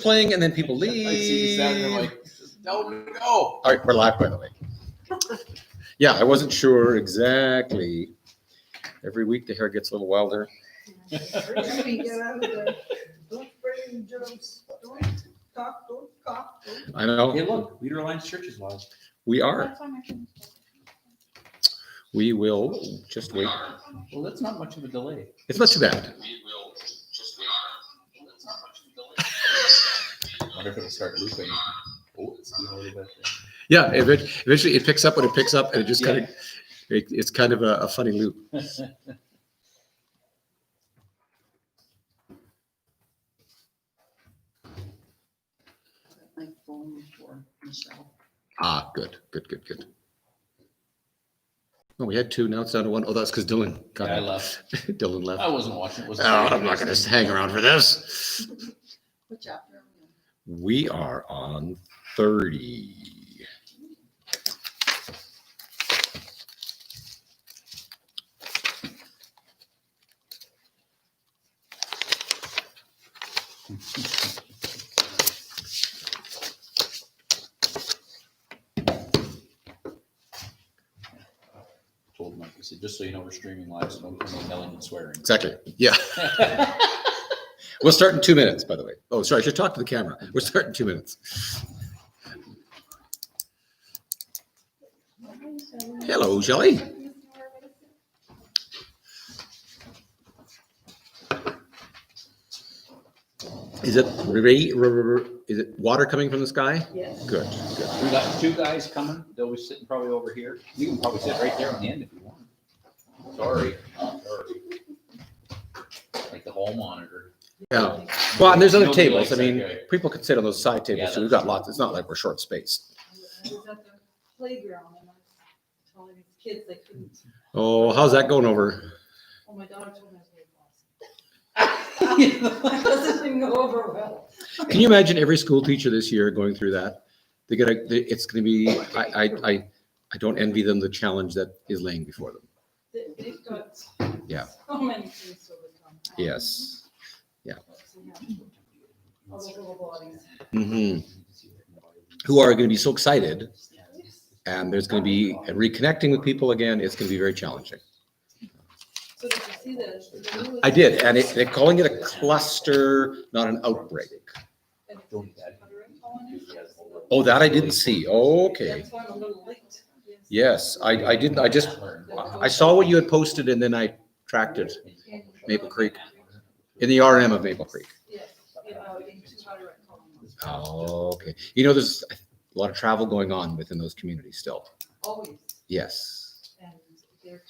playing and then people leave. I see that and I'm like, tell me to go. All right, we're live, by the way. Yeah, I wasn't sure exactly. Every week the hair gets a little wilder. Everybody get out of there. Don't bring germs. Don't talk, don't cough. I know. Hey, look, Leader Alliance Church is live. We are. We will just wait. Well, that's not much of a delay. It's not too bad. I wonder if it'll start looping. Oh, it's doing a little bit. Yeah, eventually it picks up when it picks up, and it just kind of, it's kind of a funny loop. My phone for Michelle. Ah, good. Oh, we had two, now it's down to one. Oh, that's because Dylan got Yeah, I it. left. Dylan left. I wasn't watching. Oh, I'm not going to hang around for this. What chapter are we We are on 30. Told Mike, I said, just so you know, we're streaming live, so don't come in yelling and swearing. Exactly. Yeah. We'll start in 2 minutes, by the way. Oh, sorry. I should talk to the camera. We'll start in 2 minutes. Hello, Shelley. Is it water coming from the sky? Yes. Good. We got two guys coming. They'll be sitting probably over here. You can probably sit right there on the end if you want. Sorry. Like the hall monitor. Yeah. Well, and there's other Nobody tables. I likes that mean, guy. people could sit on those side tables. Yeah, So we've got lots. It's not like we're short spaced. I was at the playground and I was telling these kids they couldn't. Oh, how's that going over? Oh, my daughter told me I was weight loss. That didn't go over well. Can you imagine every school teacher this year going through that? It's going to be. I don't envy them the challenge that is laying before them. They've got Yeah. so many things to overcome. Yes. So, yeah. All those little bodies. hmm Who are going to be so excited, and there's going to be reconnecting with people again. It's going to be very challenging. So did you see the newest- I did, and they're calling it a cluster, not an outbreak. and it's Hutterick colony? Oh, that I didn't see. Oh, okay. That's why I'm a little late. Yes, I didn't. I saw what you had posted, and then I tracked it. Maple Creek. In the RM of Maple Creek. Yes, into Hutterick colony. Oh, okay. You know, there's a lot of travel going on within those communities still. Always. Yes. And they're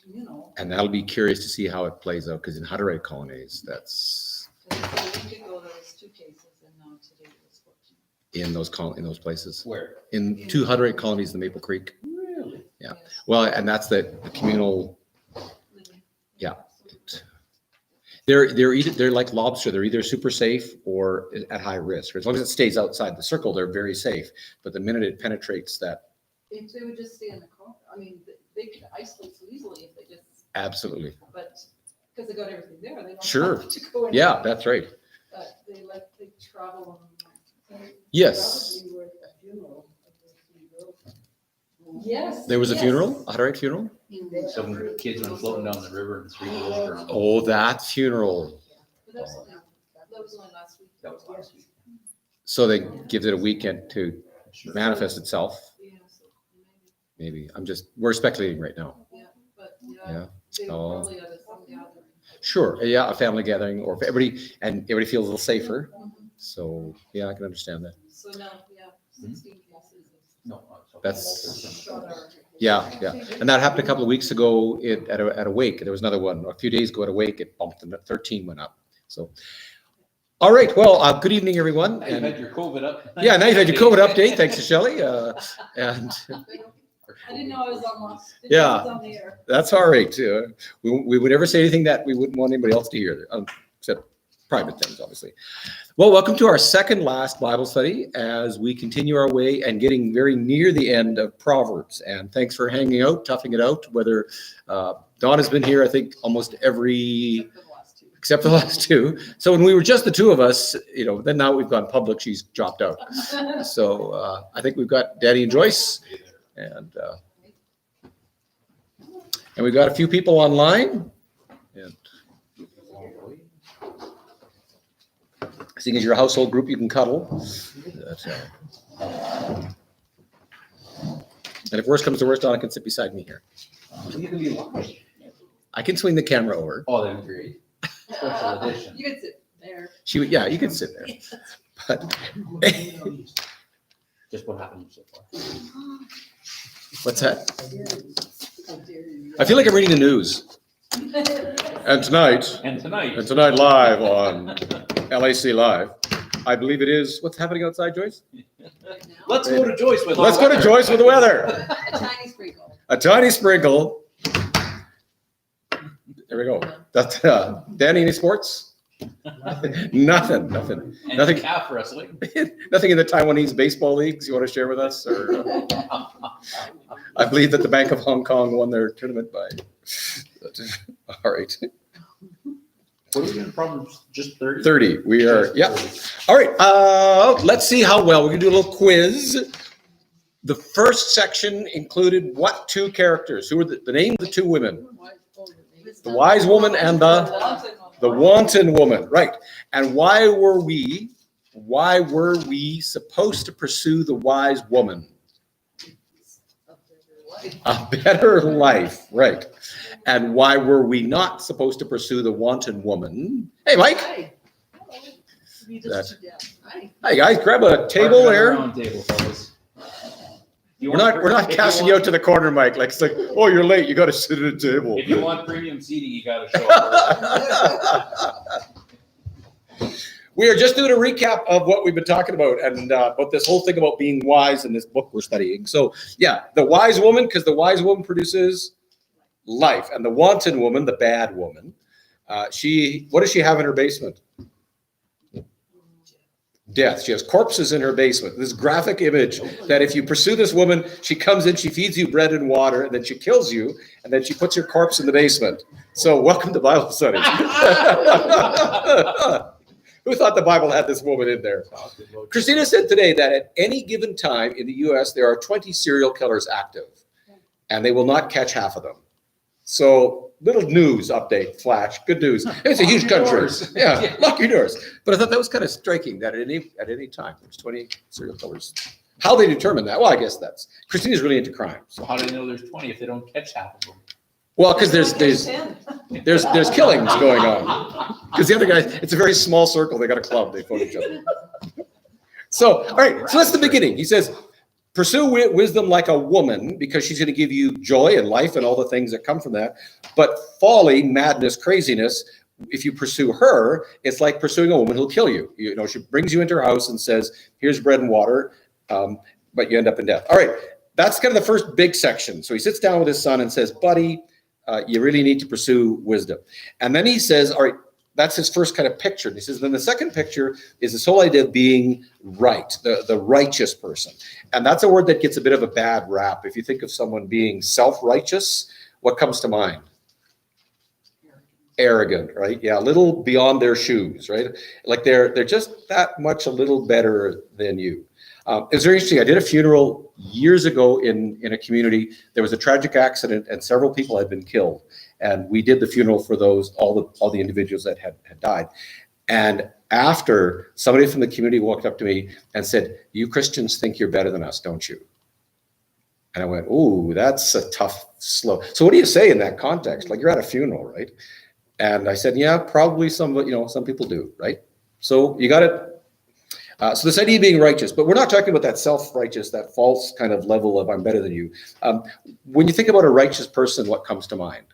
communal. And that'll be curious to see how it plays out, because in Hutterick colonies, that's And so a week ago, there was 2 cases and now today was 14. in those places. Where? In 2 Hutterick colonies in Maple Creek. Really? Yeah. Yes. Well, and that's the communal. Living. Yeah. They're like lobster. They're either super safe or at high risk. As long as it stays outside the circle, they're very safe. But the minute it penetrates that, If they would just stay in the car, I mean, they could isolate so easily if they just, absolutely. but because they got everything there, they don't Sure. have to go in. Yeah, that's right. But they travel on. Yes. Yes. There was a yes. funeral, a Hutterick funeral. Some kids went floating down the river and 3 girls drowned. Oh, that funeral. But that was only last week. That was last week. So they gives it a weekend to manifest itself. Yeah, so maybe, Maybe we're speculating right now. yeah, but Yeah. they were Oh. probably at some gathering. Sure. Yeah, a family gathering, or if everybody feels a little safer. Mhm. So yeah, I can understand that. So now, yeah, 16 cases No. That's- of shot artery. Yeah. And that happened a couple of weeks ago at a wake. There was another one a few days ago at a wake. It bumped and 13 went up. So, all right. Well, good evening, everyone. Now you've And had your COVID up. yeah, now you've had your COVID update. Thanks to Shelley. And I didn't know I was on one. Yeah. I was on the air. that's all right. We would never say anything that we wouldn't want anybody else to hear, except private things, obviously. Well, welcome to our second last Bible study as we continue our way and getting very near the end of Proverbs. And thanks for hanging out, toughing it out. Whether Dawn has been here, I think almost every Except for the last 2. except for the last two. So when we were just the two of us, then now we've gone public, she's dropped out. So I think we've got Danny and Joyce, and we've got a few people online. And seeing as your household group, you can cuddle. And if worse comes to worst, Donna can sit beside me here. You can be live. I can swing the camera over. Oh, that'd be great. Special edition. You can sit there. Yeah, you can sit there. But Just what happened so far. what's that? I feel like I'm reading the news. And tonight And tonight. live on LAC Live, I believe it is, what's happening outside, Joyce? Let's go to Joyce with. Let's go to Joyce with the weather. A tiny sprinkle. A tiny sprinkle. There we go. That's Danny, any sports? Nothing. And Nothing. calf wrestling. Nothing in the Taiwanese baseball leagues you want to share with us? Or I believe that the Bank of Hong Kong won their tournament by. All right. What are we doing? Probably just 30? 30. We are, yeah. All right. Let's see how well. We're going to do a little quiz. The first section included what two characters? Who were the name of the two women? The wise woman and the wanton woman. Right. And why were we supposed to pursue the wise woman? A better life. Right. And why were we not supposed to pursue the wanton woman? Hey, Mike. Hi. Hey, guys, grab a table there. Round table, fellas. We're not casting you out to the corner, Mike. Like it's like, oh, you're late. You got to sit at a table. If you want premium seating, you got to show up. We are just doing a recap of what we've been talking about and about this whole thing about being wise in this book we're studying. So, yeah, the wise woman, because the wise woman produces life, and the wanton woman, the bad woman, what does she have in her basement? Death. She has corpses in her basement. This graphic image that if you pursue this woman, she comes in, she feeds you bread and water, and then she kills you, and then she puts your corpse in the basement. So welcome to Bible study. Who thought the Bible had this woman in there? Christina said today that at any given time in the U.S., there are 20 serial killers active, and they will not catch half of them. So little news update, flash, good news. It's a huge country. Yeah, lock your doors. But I thought that was kind of striking that at any time, there's 20 serial killers. How they determine that? Well, I guess Christina's really into crime. So how do they know there's 20 if they don't catch half of them? Well, because there's killings going on. Because the other guys, it's a very small circle. They got a club. They phone each other. So, all right. So that's the beginning. He says, pursue wisdom like a woman because she's going to give you joy and life and all the things that come from that. But folly, madness, craziness, if you pursue her, it's like pursuing a woman who'll kill you. She brings you into her house and says, here's bread and water, but you end up in death. All right. That's kind of the first big section. So he sits down with his son and says, buddy, you really need to pursue wisdom. And then he says, all right, that's his first kind of picture. And he says, then the second picture is this whole idea of being right, the righteous person. And that's a word that gets a bit of a bad rap. If you think of someone being self-righteous, what comes to mind? Arrogant, right? Yeah, a little beyond their shoes, right? Like they're just that much a little better than you. It was very interesting. I did a funeral years ago in a community. There was a tragic accident and several people had been killed. And we did the funeral for all the individuals that had died. And after, somebody from the community walked up to me and said, you Christians think you're better than us, don't you? And I went, ooh, that's a tough slow. So what do you say in that context? Like you're at a funeral, right? And I said, yeah, probably some people do, right? So you got it. So this idea of being righteous, but we're not talking about that self-righteous, that false kind of level of I'm better than you. When you think about a righteous person, what comes to mind?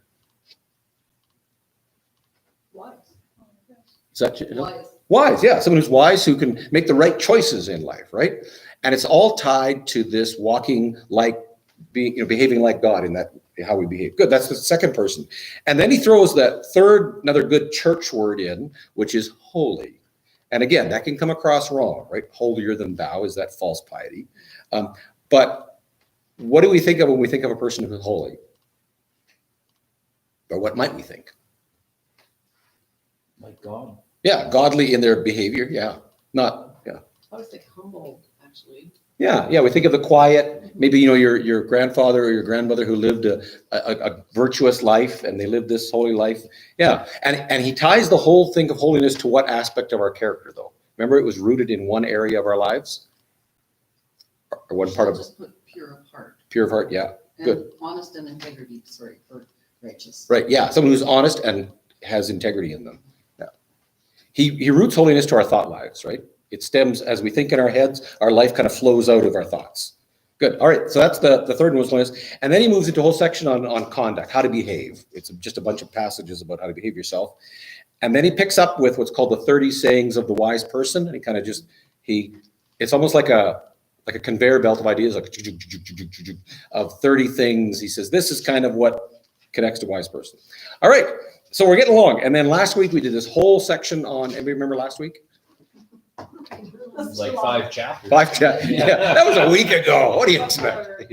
Wise. Is that Wise. Wise, yeah. Someone who's wise, who can make the right choices in life, right? And it's all tied to this walking like, behaving like God in that how we behave. Good, that's the second person. And then he throws that third, another good church word in, which is holy. And again, that can come across wrong, right? Holier than thou is that false piety. But what do we think of when we think of a person who's holy? Or what might we think? Like God. Yeah, godly in their behavior. Yeah, not yeah. I was like humble, actually. Yeah, we think of the quiet, maybe, your grandfather or your grandmother who lived a virtuous life and they lived this holy life. Yeah, and he ties the whole thing of holiness to what aspect of our character, though? Remember, it was rooted in one area of our lives? Or one part of Just put pure of heart. pure of heart, yeah. And Good. honest and integrity, sorry, for righteous. Right, yeah, someone who's honest and has integrity in them. Yeah. He roots holiness to our thought lives, right? It stems, as we think in our heads, our life kind of flows out of our thoughts. Good. All right. So that's the third one was holiness. And then he moves into a whole section on conduct, how to behave. It's just a bunch of passages about how to behave yourself. And then he picks up with what's called the 30 sayings of the wise person. And he kind of it's almost like a conveyor belt of ideas, like of 30 things. He says, this is kind of what connects to wise person. All right. So we're getting along. And then last week we did this whole section on, anybody remember last week? Like 5 chapters. Yeah, that was a week ago. What do you expect?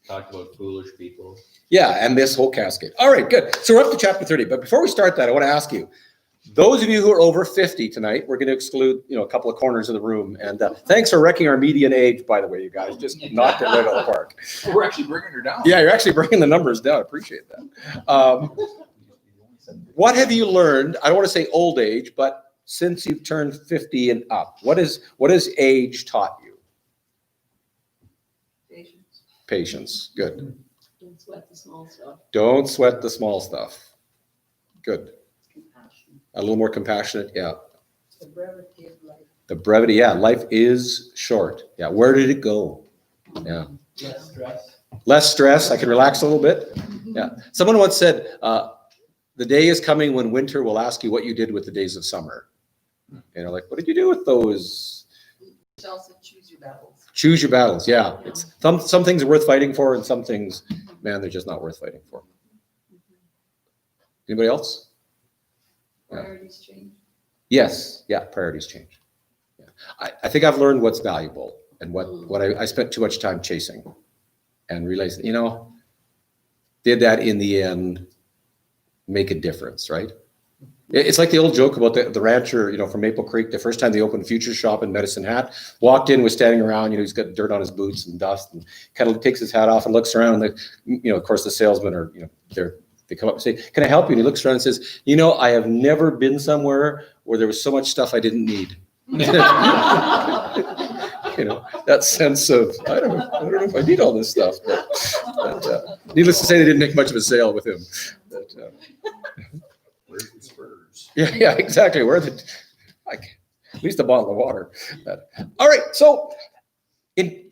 Talked about foolish people. Yeah, and this whole cascade. All right, good. So we're up to chapter 30. But before we start that, I want to ask you, those of you who are over 50 tonight, we're going to exclude, a couple of corners of the room. And thanks for wrecking our median age, by the way, you guys. Just knocked it right out of the park. We're actually bringing her down. Yeah, you're actually bringing the numbers down. I appreciate that. What have you learned? I don't want to say old age, but since you've turned 50 and up, what has age taught you? Patience. Patience. Good. Don't sweat the small stuff. Don't sweat the small stuff. Good. Compassion. A little more compassionate. Yeah. The brevity of life. The brevity. Yeah. Life is short. Yeah. Where did it go? Yeah. Less stress. Less stress. I can relax a little bit. Yeah. Someone once said, the day is coming when winter will ask you what you did with the days of summer. Like, what did you do with those? Also choose your battles. Choose your battles. Yeah. It's some things are worth fighting for, and some things, man, they're just not worth fighting for. Anybody else? Priorities change. Yes. Yeah. Priorities change. Yeah. I think I've learned what's valuable and what I spent too much time chasing, and realized, did that in the end make a difference, right? It's like the old joke about the rancher, from Maple Creek. The first time they opened Future Shop in Medicine Hat, walked in, was standing around, he's got dirt on his boots and dust, and kind of takes his hat off and looks around. And of course, the salesmen are, they come up and say, "Can I help you?" And he looks around and says, "I have never been somewhere where there was so much stuff I didn't need." That sense of, I don't know if I need all this stuff, but needless to say, they didn't make much of a sale with him. But, Where's the spurs? yeah, exactly. At least a bottle of water. All right. So in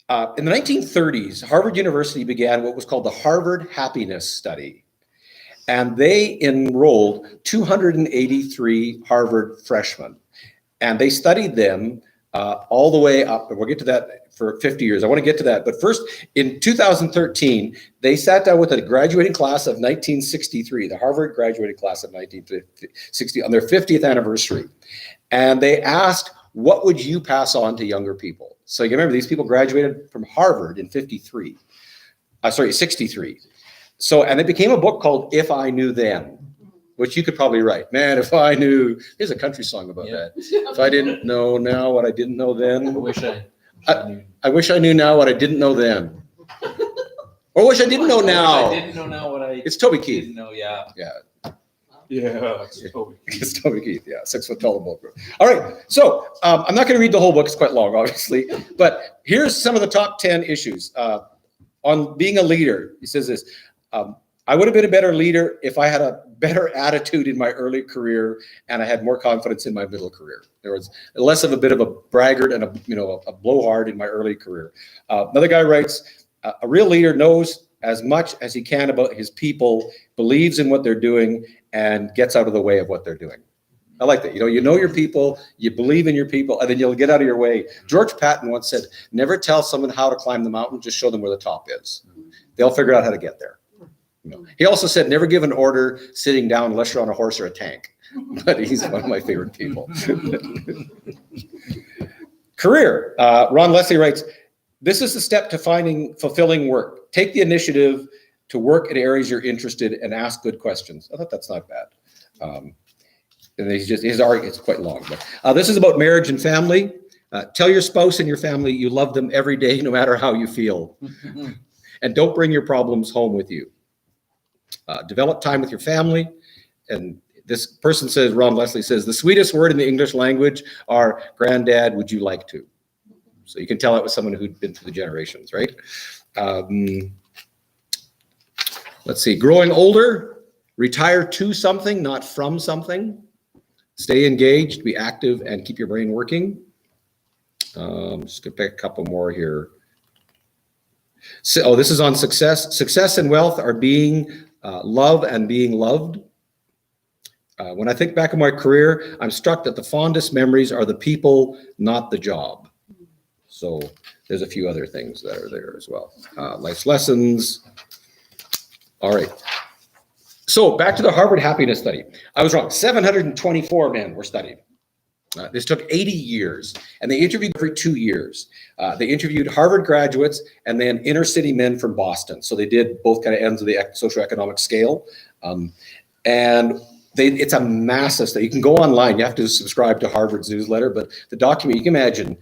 the 1930s, Harvard University began what was called the Harvard Happiness Study. And they enrolled 283 Harvard freshmen. And they studied them all the way up. And we'll get to that for 50 years. I want to get to that. But first, in 2013, they sat down with a graduating class of 1963, the Harvard graduating class of 1960, on their 50th anniversary. And they asked, what would you pass on to younger people? So you remember, these people graduated from Harvard in 63. So, and it became a book called If I Knew Then, which you could probably write. Man, if I knew, here's a country song about that. If I didn't know now what I didn't know then. I wish I knew now what I didn't know then. Or wish I didn't know now. I didn't know now what I It's Toby Keith. didn't know, yeah. Yeah. Yeah. It's Toby Keith, yeah, 6 foot tall book. All right, so I'm not going to read the whole book. It's quite long, obviously. But here's some of the top 10 issues on being a leader. He says this, I would have been a better leader if I had a better attitude in my early career and I had more confidence in my middle career. There was less of a bit of a braggart and a blowhard in my early career. Another guy writes, a real leader knows as much as he can about his people, believes in what they're doing, and gets out of the way of what they're doing. I like that. You know your people, you believe in your people, and then you'll get out of your way. George Patton once said, never tell someone how to climb the mountain, just show them where the top is. They'll figure out how to get there. He also said, never give an order sitting down unless you're on a horse or a tank. But he's one of my favorite people. Career. Ron Leslie writes, this is the step to finding fulfilling work. Take the initiative to work in areas you're interested and ask good questions. I thought that's not bad. And his argument, it's quite long, but this is about marriage and family. Tell your spouse and your family you love them every day, no matter how you feel. And don't bring your problems home with you. Develop time with your family. And this person says, Ron Leslie says, the sweetest word in the English language are, Granddad, would you like to? So you can tell that was someone who'd been through the generations, right? Let's see, growing older, retire to something, not from something. Stay engaged, be active, and keep your brain working. Just gonna pick a couple more here. So, this is on success. Success and wealth are being love and being loved. When I think back on my career, I'm struck that the fondest memories are the people, not the job. So there's a few other things that are there as well. Life's lessons. All right. So back to the Harvard Happiness Study. I was wrong. 724 men were studied. This took 80 years, and they interviewed every 2 years. They interviewed Harvard graduates and then inner city men from Boston. So they did both kind of ends of the socioeconomic scale. And it's a massive study. You can go online. You have to subscribe to Harvard's newsletter, but the document, you can imagine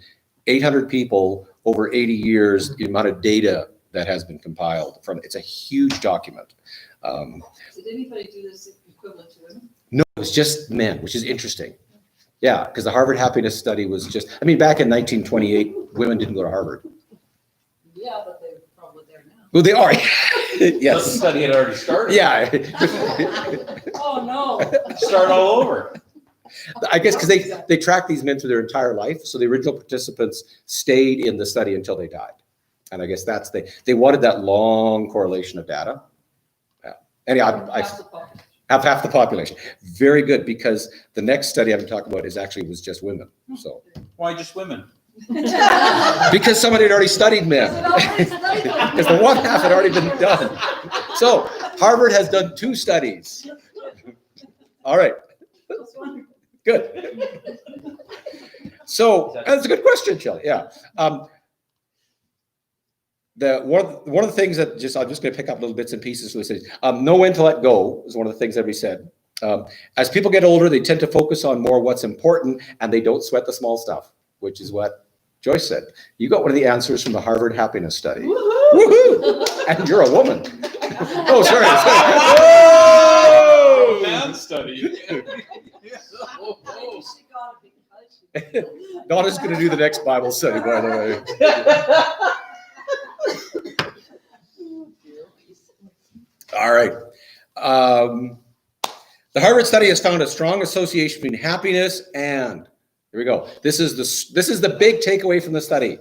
800 people over 80 years, the amount of data that has been compiled from. It's a huge document. Did anybody do this equivalent to women? No, it was just men, which is interesting. Yeah, because the Harvard Happiness Study was just, I mean, back in 1928, women didn't go to Harvard. Yeah, but they're probably there now. Well, they are. The Yes. study had already started. Yeah. Oh, no. Start all over. I guess because they tracked these men through their entire life. So the original participants stayed in the study until they died. And I guess that's, they wanted that long correlation of data. Yeah. Anyhow, I have half the population. Very good, because the next study I'm talking about was just women. So Why just women? because somebody had already studied men. Because the one half had already been done. So Harvard has done 2 studies. All right. Good. So that's a good question, Shelley. Yeah. One of the things that I'm just going to pick up little bits and pieces from this. Know when to let go is one of the things that we said. As people get older, they tend to focus on more what's important, and they don't sweat the small stuff, which is what Joyce said. You got one of the answers from the Harvard Happiness Study. Woohoo! And you're a woman. Oh, sorry. Oh, man study. Donna's going to do the next Bible study, by the way. All right. The Harvard study has found a strong association between happiness and, here we go. This is the big takeaway from the study.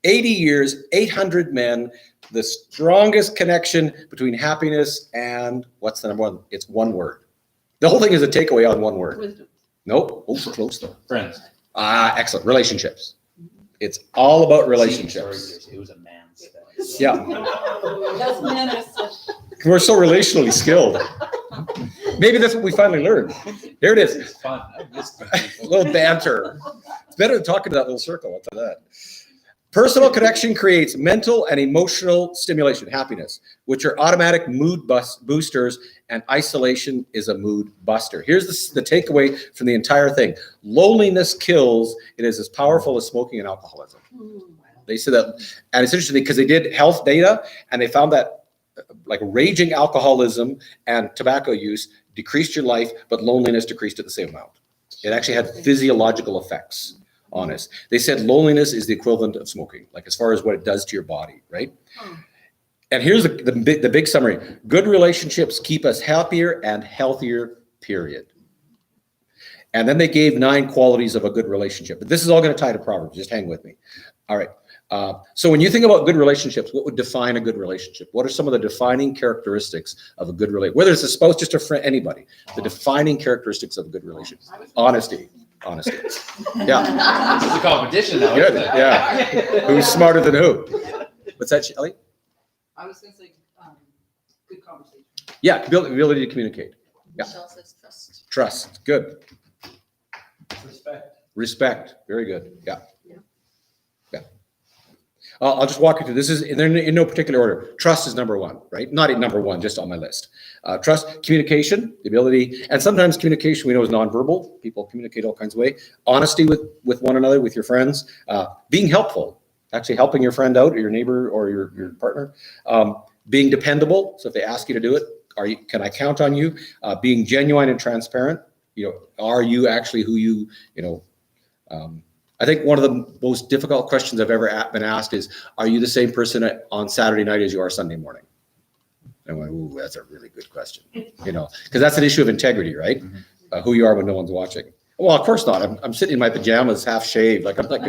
80 years, 800 men, the strongest connection between happiness and, what's the number one? It's one word. The whole thing is a takeaway on one word. Wisdom. Nope. Oh, so close though. Friends. Excellent. Relationships. It's all about relationships. It was a man study. Yeah. That's men are such. We're so relationally skilled. Maybe that's what we finally learned. Here it is. It's fun. A little banter. It's better than talking to that little circle. I'll tell you that. Personal connection creates mental and emotional stimulation, happiness, which are automatic mood boosters, and isolation is a mood buster. Here's the takeaway from the entire thing. Loneliness kills. It is as powerful as smoking and alcoholism. They said that, and it's interesting because they did health data, and they found that like raging alcoholism and tobacco use decreased your life, but loneliness decreased at the same amount. It actually had physiological effects on us. They said loneliness is the equivalent of smoking, like as far as what it does to your body, right? And here's the big summary. Good relationships keep us happier and healthier, period. And then they gave 9 qualities of a good relationship. But this is all going to tie to Proverbs. Just hang with me. All right. So when you think about good relationships, what would define a good relationship? What are some of the defining characteristics of a good relationship? Whether it's a spouse, just a friend, anybody. The defining characteristics of a good relationship. Honesty. Yeah. This is a competition now. Good. Isn't it? Yeah. Who's smarter than who? What's that, Shelley? I was going to say, good conversation. Yeah. Ability to communicate. Yeah. Michelle says trust. Trust. Good. Respect. Respect. Very good. Yeah. I'll just walk you through. This is in no particular order. Trust is number one, right? Not in number one, just on my list. Trust, communication, the ability, and sometimes communication we know is nonverbal. People communicate all kinds of ways. Honesty with one another, with your friends. Being helpful, actually helping your friend out, or your neighbor, or your partner. Being dependable. So if they ask you to do it, can I count on you? Being genuine and transparent. Are you actually who you know? I think one of the most difficult questions I've ever been asked is, are you the same person on Saturday night as you are Sunday morning? And I went, ooh, that's a really good question, because that's an issue of integrity, right? Mm-hmm. Who you are when no one's watching. Well, of course not. I'm sitting in my pajamas, half shaved, like I'm like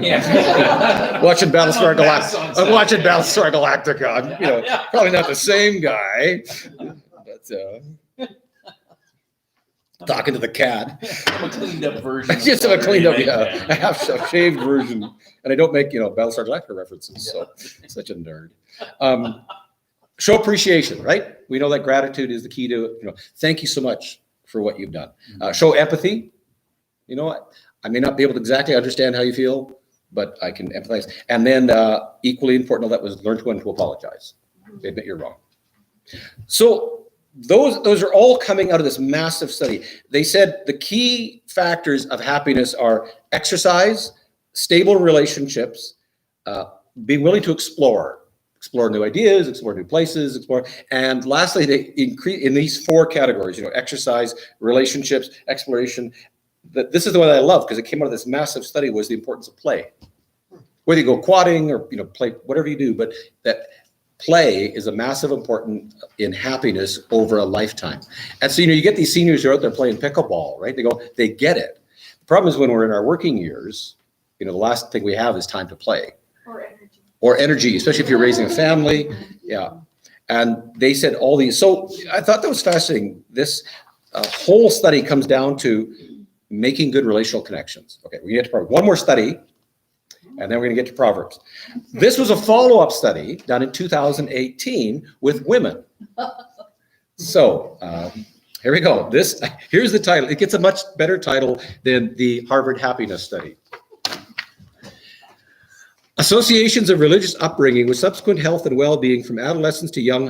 watching Battlestar Galactica. I'm watching Battlestar Galactica. I'm, probably not the same guy, but talking to the cat. I'm a cleaned up version. Just have a cleaned up, a half shaved version, and I don't make Battlestar Galactica references. So such a nerd. Show appreciation, right? We know that gratitude is the key to thank you so much for what you've done. Show empathy. I may not be able to exactly understand how you feel, but I can empathize. And then equally important, that was learn when to apologize. Admit you're wrong. So those are all coming out of this massive study. They said the key factors of happiness are exercise, stable relationships, being willing to explore new ideas, explore new places, and lastly, they increase in these four categories, exercise, relationships, exploration. This is the one that I love because it came out of this massive study, was the importance of play. Whether you go quadding or play whatever you do, but that play is a massive important in happiness over a lifetime. And so you get these seniors who are out there playing pickleball, right? They get it. The problem is when we're in our working years, the last thing we have is time to play. Or energy, especially if you're raising a family. Yeah. And they said all these. So I thought that was fascinating. This whole study comes down to making good relational connections. Okay, we get to Proverbs. One more study, and then we're going to get to Proverbs. This was a follow-up study done in 2018 with women. So here we go. Here's the title. It gets a much better title than the Harvard Happiness Study. Associations of religious upbringing with subsequent health and well-being from adolescence to young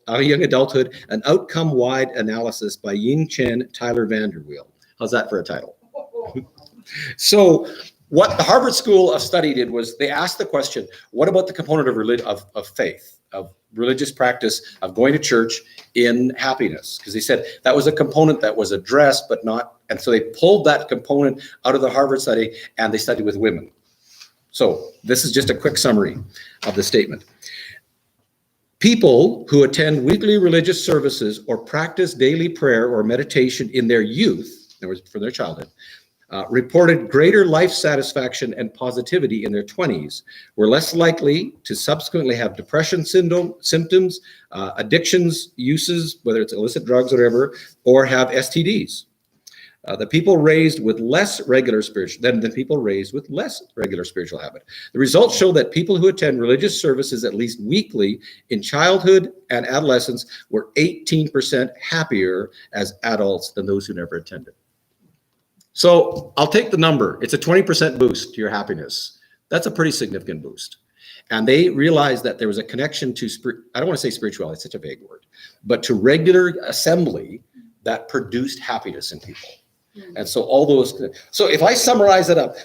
adulthood, an outcome-wide analysis by Ying Chen, Tyler Vanderweel. How's that for a title? So what the Harvard School of Study did was they asked the question, what about the component of faith, of religious practice, of going to church in happiness? Because they said that was a component that was addressed, but not, and so they pulled that component out of the Harvard study and they studied with women. So this is just a quick summary of the statement. People who attend weekly religious services or practice daily prayer or meditation in their youth, in other words, from their childhood, reported greater life satisfaction and positivity in their 20s, were less likely to subsequently have depression symptoms, addictions, uses, whether it's illicit drugs or whatever, or have STDs. The people raised with less regular spiritual than the people raised with less regular spiritual habit. The results show that people who attend religious services at least weekly in childhood and adolescence were 18% happier as adults than those who never attended. So I'll take the number. It's a 20% boost to your happiness. That's a pretty significant boost. And they realized that there was a connection to, I don't want to say spirituality, it's such a vague word, but to regular assembly that produced happiness in people. And so all those, so if I summarize it up,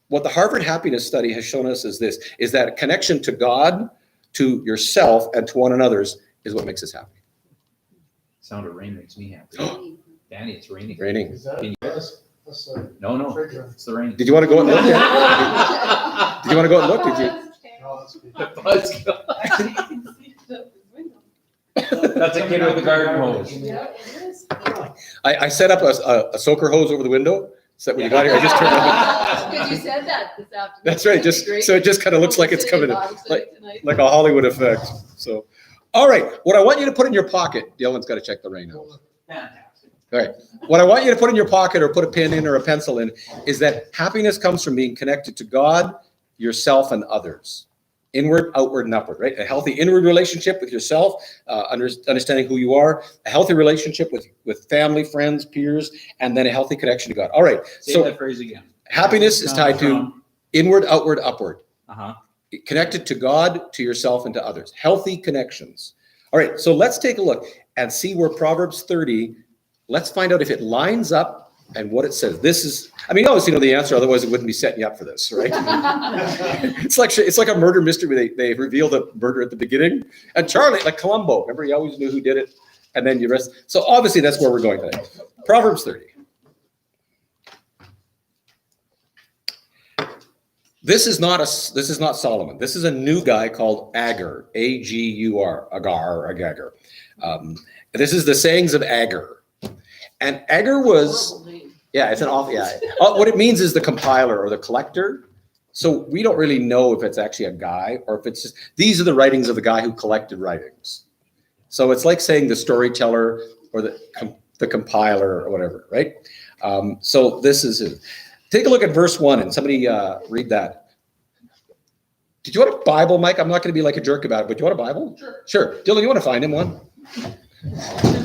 what the Harvard Happiness Study has shown us is this, is that a connection to God, to yourself, and to one another's is what makes us happy. Sound of rain makes me happy. Danny, it's raining. Raining. Is that No, it's the rain. Did you want to go and look? Did you want to go and look? Did you? No, that's good. Actually, you can see it out the window. That's a kid with a garden hose. Yeah, it is. I set up a soaker hose over the window, so that when you got here, I just turned on. Because you said that this afternoon. That's right, just so it just kind of looks like it's coming in, Tonight. like a Hollywood effect. So, all right, what I want you to put in your pocket, Dylan's got to check the rain out. Fantastic. All right, what I want you to put in your pocket or put a pen in or a pencil in is that happiness comes from being connected to God, yourself, and others. Inward, outward, and upward, right? A healthy inward relationship with yourself, understanding who you are, a healthy relationship with family, friends, peers, and then a healthy connection to God. All right, Say so that phrase again. happiness is tied to inward, outward, upward. Uh-huh. connected to God, to yourself, and to others. Healthy connections. All right, so let's take a look and see where Proverbs 30, let's find out if it lines up and what it says. This is, I mean, obviously you know the answer, otherwise it wouldn't be setting you up for this, right? It's like a murder mystery where they reveal the murder at the beginning. And Charlie, like Columbo, remember he always knew who did it, and then you rest. So obviously that's where we're going today. Proverbs 30. This is not Solomon. This is a new guy called Agur, A-G-U-R, Agar. This is the sayings of Agur. And Agur was, Horrible name. yeah, it's an awful, yeah. What it means is the compiler or the collector. So we don't really know if it's actually a guy or if it's just, these are the writings of the guy who collected writings. So it's like saying the storyteller or the compiler or whatever, right? So this is it. Take a look at verse 1 and somebody read that. Did you want a Bible, Mike? I'm not going to be like a jerk about it, but do you want a Bible? Sure. Sure. Dylan, you want to find him one?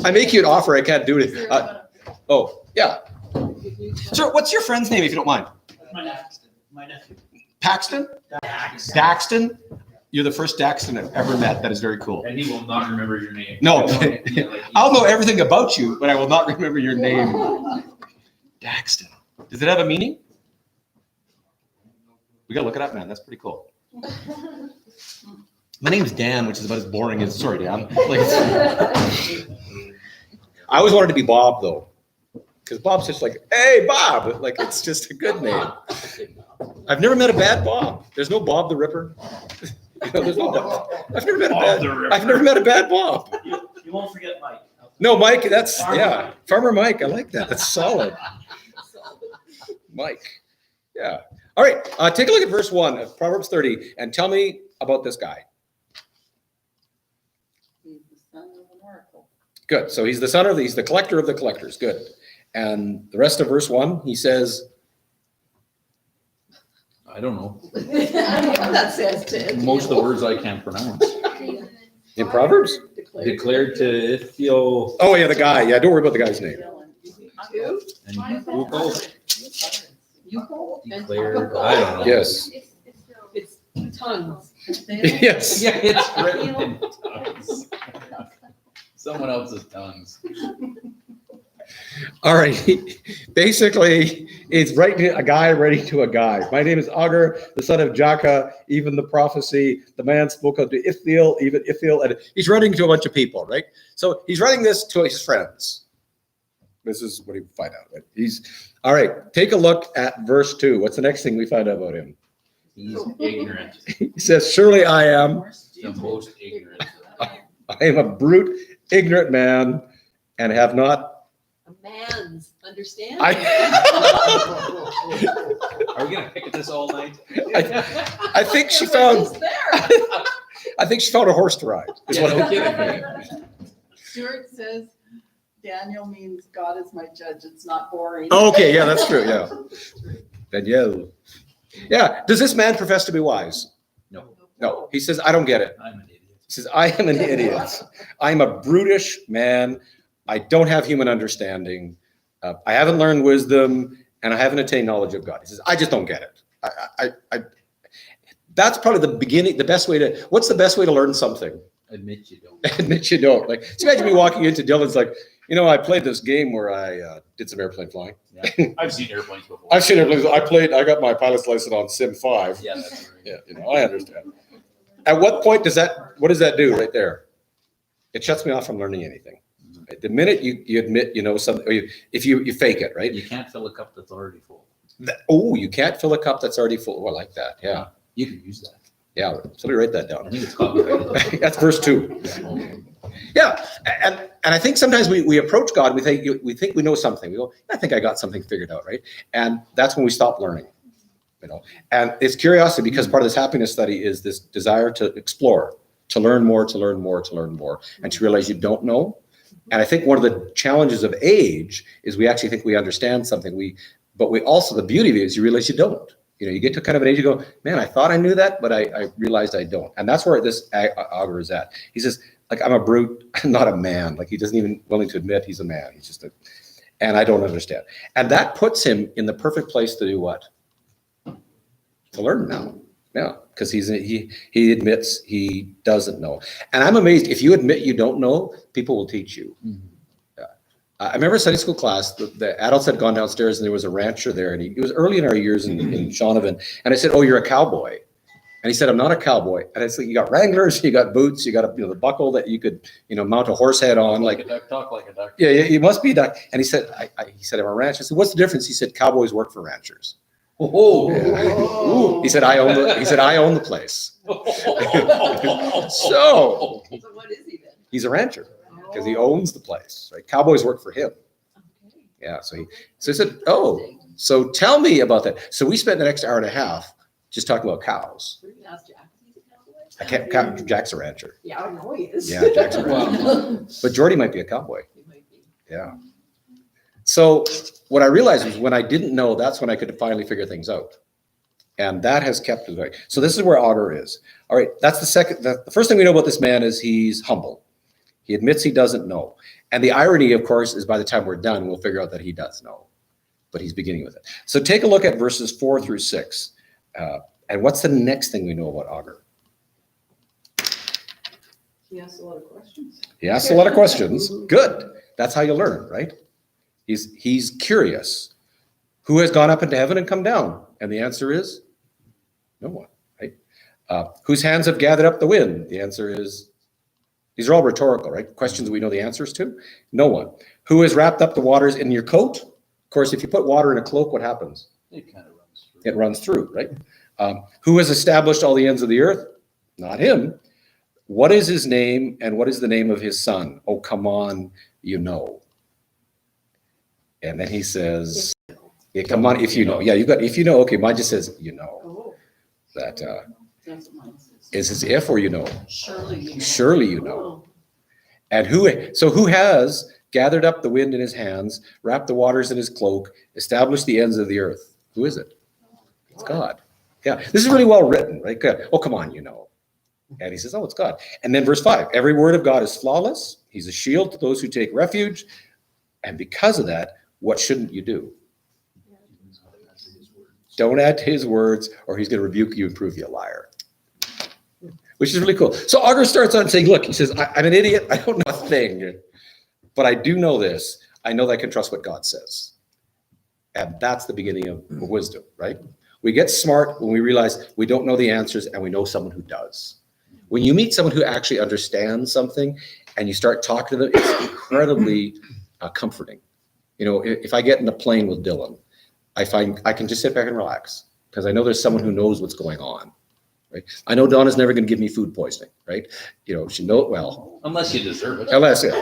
I make you an offer. I can't do Is it. there Oh, yeah. a- Sir, what's your friend's name, if you don't mind? My nephew. Paxton? Daxton? You're the first Daxton I've ever met. That is very cool. And he will not remember your name. No. Yeah, like- I'll know everything about you, but I will not remember your name. Daxton. Does it have a meaning? We gotta look it up, man. That's pretty cool. My name's Dan, which is about as boring as, sorry, Dan. Like, I always wanted to be Bob, though. Because Bob's just like, hey, Bob. Like, it's just a good name. I've never met a bad Bob. There's no Bob the Ripper. You know, there's no Bob. I've never met a bad Bob. You won't forget Mike. No, Mike, that's, yeah. Farmer Mike, I like that. That's solid. Mike. Yeah. All right. Take a look at verse 1 of Proverbs 30 and tell me about this guy. He's the son of an oracle. Good. So he's the collector of the collectors. Good. And the rest of verse 1, he says, I don't know. That says to. Most of the words I can't pronounce. in Proverbs? Declared to Ithiel Oh, yeah, the guy. Yeah, don't worry about the guy's name. Two? and Ukal. Yuko? Declared, I don't know. Yes. It's tons. Yes. Yeah, it's written in tongues. Someone else's tongues. All right. Basically, it's writing a guy writing to a guy. My name is Agur, the son of Jaka, even the prophecy. The man spoke unto Ithiel, even Ithiel. And he's writing to a bunch of people, right? So he's writing this to his friends. This is what he find out. Right? All right. Take a look at verse 2. What's the next thing we find out about him? He's ignorant. He says, surely I am. The most ignorant. I am a brute, ignorant man, and have not. A man's understanding. I Are we gonna pick at this all night? I think she found. It's there. I think she found a horse to ride. Is Yeah, what no I'm kidding. Stuart says Daniel means God is my judge. It's not boring. Okay, yeah, that's true. Yeah. Daniel. Yeah. Does this man profess to be wise? No, No. He says, I don't get it. I'm an idiot. He says, I am an idiot. I'm a brutish man. I don't have human understanding. I haven't learned wisdom, and I haven't attained knowledge of God. He says, I just don't get it. That's probably the beginning, the best way to, what's the best way to learn something? Admit you don't. Admit you don't. Like, so imagine me walking into Dylan's like, you know, I played this game where I did some airplane flying. Yeah. I've seen airplanes before. I've seen airplanes. I got my pilot's license on Sim 5. Yeah, that's right. Yeah, you know, I understand. At what point what does that do right there? It shuts me off from learning anything. Right? The minute you admit, you know, something, or if you fake it, right? You can't fill a cup that's already full. You can't fill a cup that's already full. Oh, I like that. Yeah. You can use that. Yeah. Somebody write that I down. think it's copyrighted. That's verse 2. Yeah. And I think sometimes we approach God, we think we know something. We go, I think I got something figured out, right? And that's when we stop learning. You know, and it's curiosity, because part of this happiness study is this desire to explore, to learn more, and to realize you don't know. And I think one of the challenges of age is we actually think we understand something. But we also, the beauty of it is you realize you don't. You know, you get to kind of an age, you go, man, I thought I knew that, but I realized I don't. And that's where this Agur is at. He says, like, I'm a brute, I'm not a man. Like, he doesn't even willing to admit he's a man. He's just and I don't understand. And that puts him in the perfect place to do what? To learn now. Yeah, because he admits he doesn't know. And I'm amazed, if you admit you don't know, people will teach you. I remember a Sunday school class, the adults had gone downstairs and there was a rancher there, and it was early in our years in Shaunavon. And I said, "Oh, you're a cowboy." And he said, "I'm not a cowboy." And I said, "You got Wranglers, you got boots, you got the buckle that you could, mount a horse head on." Like a duck, talk like a duck. Yeah, you must be a duck. And he said, he said, "I'm a rancher." I said, "What's the difference?" He said, "Cowboys work for ranchers." Oh. Yeah. He said, I own the place. So So what is he then? he's a rancher because he owns the place, right? Cowboys work for him. Okay. Yeah. So he said, "Oh, so tell me about that." So we spent the next hour and a half just talking about cows. We're gonna ask Jack if he's a cowboy. Jack's a rancher. Yeah, I know he is. Yeah, Jack's a rancher. But Jordy might be a cowboy. He might be. Yeah. So what I realized was when I didn't know, that's when I could finally figure things out. And that has kept it going. So this is where Augur is. All right, that's the first thing we know about this man is he's humble. He admits he doesn't know. And the irony, of course, is by the time we're done, we'll figure out that he does know. But he's beginning with it. So take a look at verses 4 through 6. And what's the next thing we know about Augur? He asks a lot of questions. He asks a lot of questions. Good. That's how you learn, right? He's curious. Who has gone up into heaven and come down? And the answer is no one, right? Whose hands have gathered up the wind? The answer is, these are all rhetorical, right? Questions we know the answers to. No one. Who has wrapped up the waters in your coat? Of course, if you put water in a cloak, what happens? It kind of runs through. It runs through, right? Who has established all the ends of the earth? Not him. What is his name and what is the name of his son? Oh, come on, you know. And then he says, yeah, come on, if you know. Yeah, if you know, okay, mine just says, you know. Oh. That That's what mine says. is his if or you know. Surely you know. Surely you know. And who has gathered up the wind in his hands, wrapped the waters in his cloak, established the ends of the earth? Who is it? It's God. Yeah, this is really well written, right? Good. Oh, come on, you know. And he says, oh, it's God. And then verse 5, every word of God is flawless. He's a shield to those who take refuge. And because of that, what shouldn't you do? Don't add to his words or he's going to rebuke you and prove you a liar. Which is really cool. So Augur starts on saying, look, he says, I'm an idiot. I don't know a thing. But I do know this. I know that I can trust what God says. And that's the beginning of wisdom, right? We get smart when we realize we don't know the answers and we know someone who does. When you meet someone who actually understands something and you start talking to them, it's incredibly comforting. You know, if I get in a plane with Dylan, I find I can just sit back and relax because I know there's someone who knows what's going on, right? I know Donna's never going to give me food poisoning, right? You know, she knows it well. Unless you deserve it. Unless it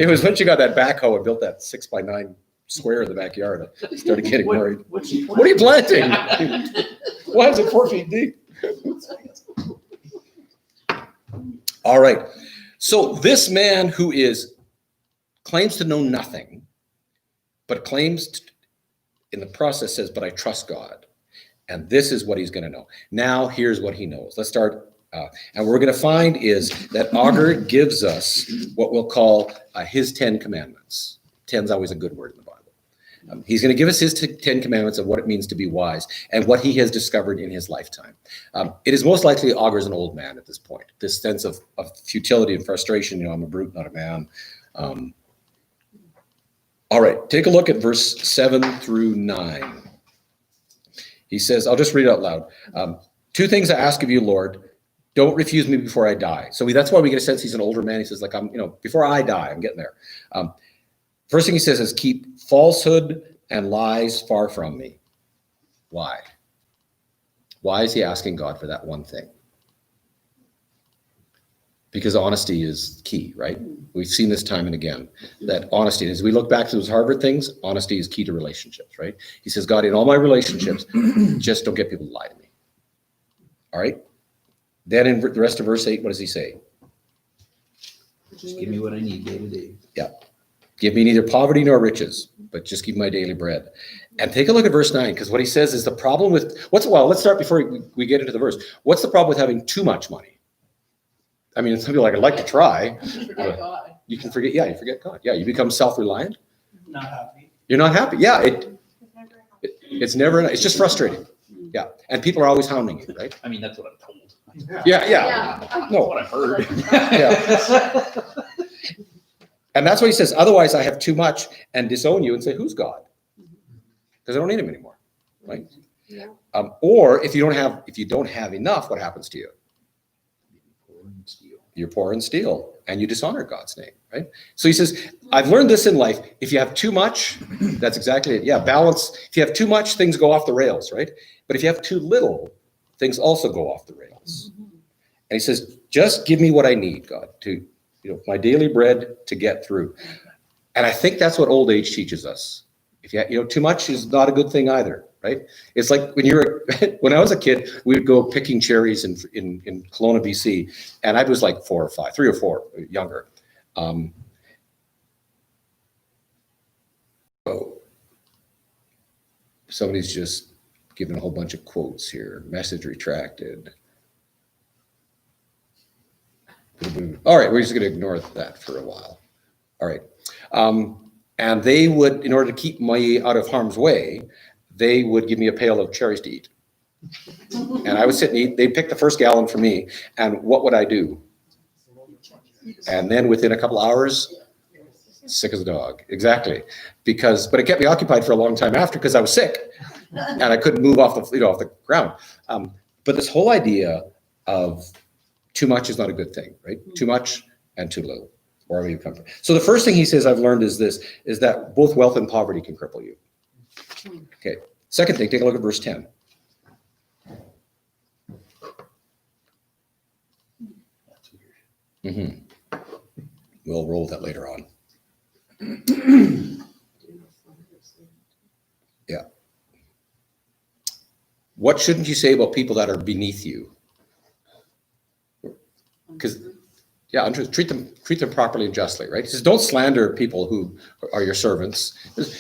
was when she got that backhoe and built that 6x9 square in the backyard. I started getting worried. What are you planting? Why is it 4 feet deep? All right. So this man who claims to know nothing, but in the process says, but I trust God. And this is what he's going to know. Now, here's what he knows. Let's start. And what we're going to find is that Augur gives us what we'll call his 10 commandments. 10's always a good word in the Bible. He's going to give us his 10 commandments of what it means to be wise and what he has discovered in his lifetime. It is most likely Augur's an old man at this point. This sense of futility and frustration, I'm a brute, not a man. All right, take a look at verse 7 through 9. He says, I'll just read it out loud. 2 things I ask of you, Lord. Don't refuse me before I die. So that's why we get a sense he's an older man. He says, before I die, I'm getting there. First thing he says is keep falsehood and lies far from me. Why? Why is he asking God for that one thing? Because honesty is key, right? We've seen this time and again, that honesty, as we look back to those Harvard things, honesty is key to relationships, right? He says, God, in all my relationships, just don't get people to lie to me. All right? Then in the rest of verse 8, what does he say? Just give me what I need day to day. Yeah. Give me neither poverty nor riches, but just give my daily bread. And take a look at verse 9, because what he says is the problem with, let's start before we get into the verse. What's the problem with having too much money? I mean, some people are like, I'd like to try. Forget God. You can forget, you forget God. Yeah, you become self-reliant. Not happy. You're not happy. Yeah, it's never enough. It's just frustrating. Yeah, and people are always hounding you, right? I mean, that's what I'm told. Yeah. That's No, what I've heard. yeah. And that's what he says. Otherwise, I have too much and disown you and say, who's God? Because I don't need him anymore, right? Yeah. Or if you don't have enough, what happens to you? You're poor and steal, and you dishonor God's name, right? So he says, I've learned this in life. If you have too much, that's exactly it. Yeah, balance. If you have too much, things go off the rails, right? But if you have too little, things also go off the rails. And he says, just give me what I need, God, to, my daily bread to get through. And I think that's what old age teaches us. If you too much is not a good thing either, right? It's like when I was a kid, we would go picking cherries in Kelowna, BC, and I was like 4 or 5, 3 or 4, younger. Somebody's just given a whole bunch of quotes here. Message retracted. All right, we're just going to ignore that for a while. All right. And they would, in order to keep me out of harm's way, they would give me a pail of cherries to eat. And I would sit and eat. They'd pick the first gallon for me. And what would I do? And then within a couple hours, sick as a dog. Exactly. But it kept me occupied for a long time after because I was sick and I couldn't move off the ground. But this whole idea of too much is not a good thing, right? Too much and too little, wherever you come from. So the first thing he says I've learned is that both wealth and poverty can cripple you. Okay. Second thing, take a look at verse 10. We'll roll that later on. Yeah. What shouldn't you say about people that are beneath you? Because, treat them properly and justly, right? He says, don't slander people who are your servants.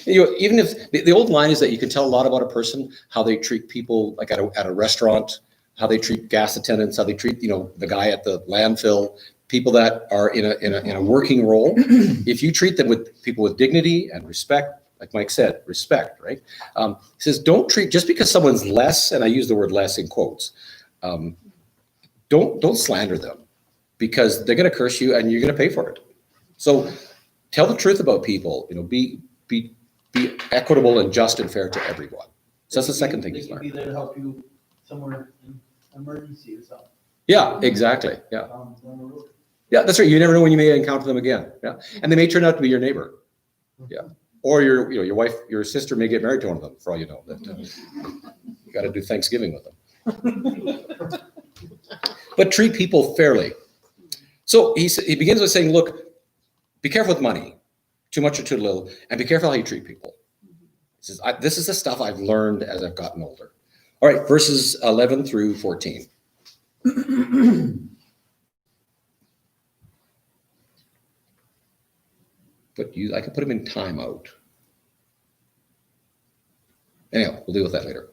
Even if the old line is that you can tell a lot about a person, how they treat people, like at a restaurant, how they treat gas attendants, how they treat, the guy at the landfill, people that are in a working role. If you treat them with people with dignity and respect, like Mike said, respect, right? He says, don't treat, just because someone's less, and I use the word less in quotes, don't slander them, because they're going to curse you and you're going to pay for it. So tell the truth about people, be equitable and just and fair to everyone. So that's the second thing he's They could be learned. there to help you somewhere in emergency or something. Yeah, exactly. Yeah. Down the road. Yeah, that's right. You never know when you may encounter them again. Yeah. And they may turn out to be your neighbor. Yeah. Or your wife, your sister may get married to one of them, for all you know. That you got to do Thanksgiving with them. But treat people fairly. So he begins with saying, look, be careful with money, too much or too little, and be careful how you treat people. He says, this is the stuff I've learned as I've gotten older. All right, verses 11 through 14. But I could put him in timeout. Anyhow, we'll deal with that later.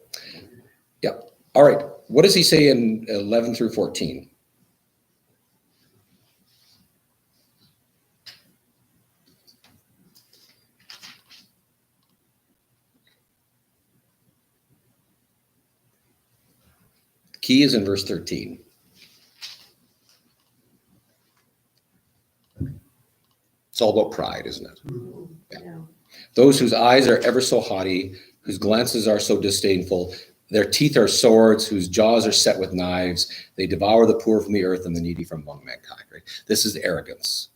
Yeah. All right. What does he say in 11 through 14? The key is in verse 13. It's all about pride, isn't it? Yeah. Those whose eyes are ever so haughty, whose glances are so disdainful, their teeth are swords, whose jaws are set with knives. They devour the poor from the earth and the needy from among mankind. Right? This is arrogance.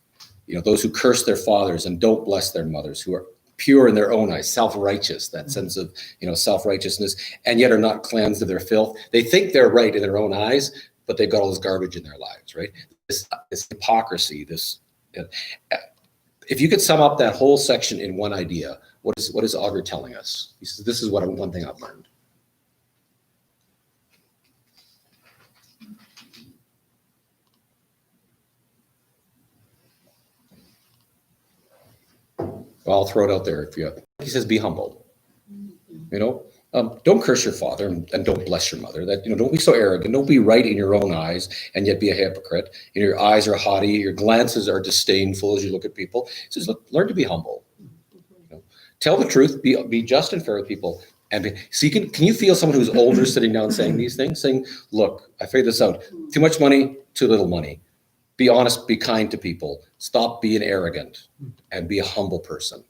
Those who curse their fathers and don't bless their mothers, who are pure in their own eyes, self-righteous, that sense of, self-righteousness, and yet are not cleansed of their filth. They think they're right in their own eyes, but they've got all this garbage in their lives, right? This hypocrisy, if you could sum up that whole section in one idea, what is Augur telling us? He says, this is one thing I've learned. I'll throw it out there. He says, be humble. Don't curse your father and don't bless your mother. Don't be so arrogant. Don't be right in your own eyes and yet be a hypocrite. Your eyes are haughty. Your glances are disdainful as you look at people. He says, look, learn to be humble. Tell the truth. Be just and fair with people, And so can you feel someone who's older sitting down saying these things, saying, look, I figured this out. Too much money, too little money. Be honest, be kind to people. Stop being arrogant and be a humble person.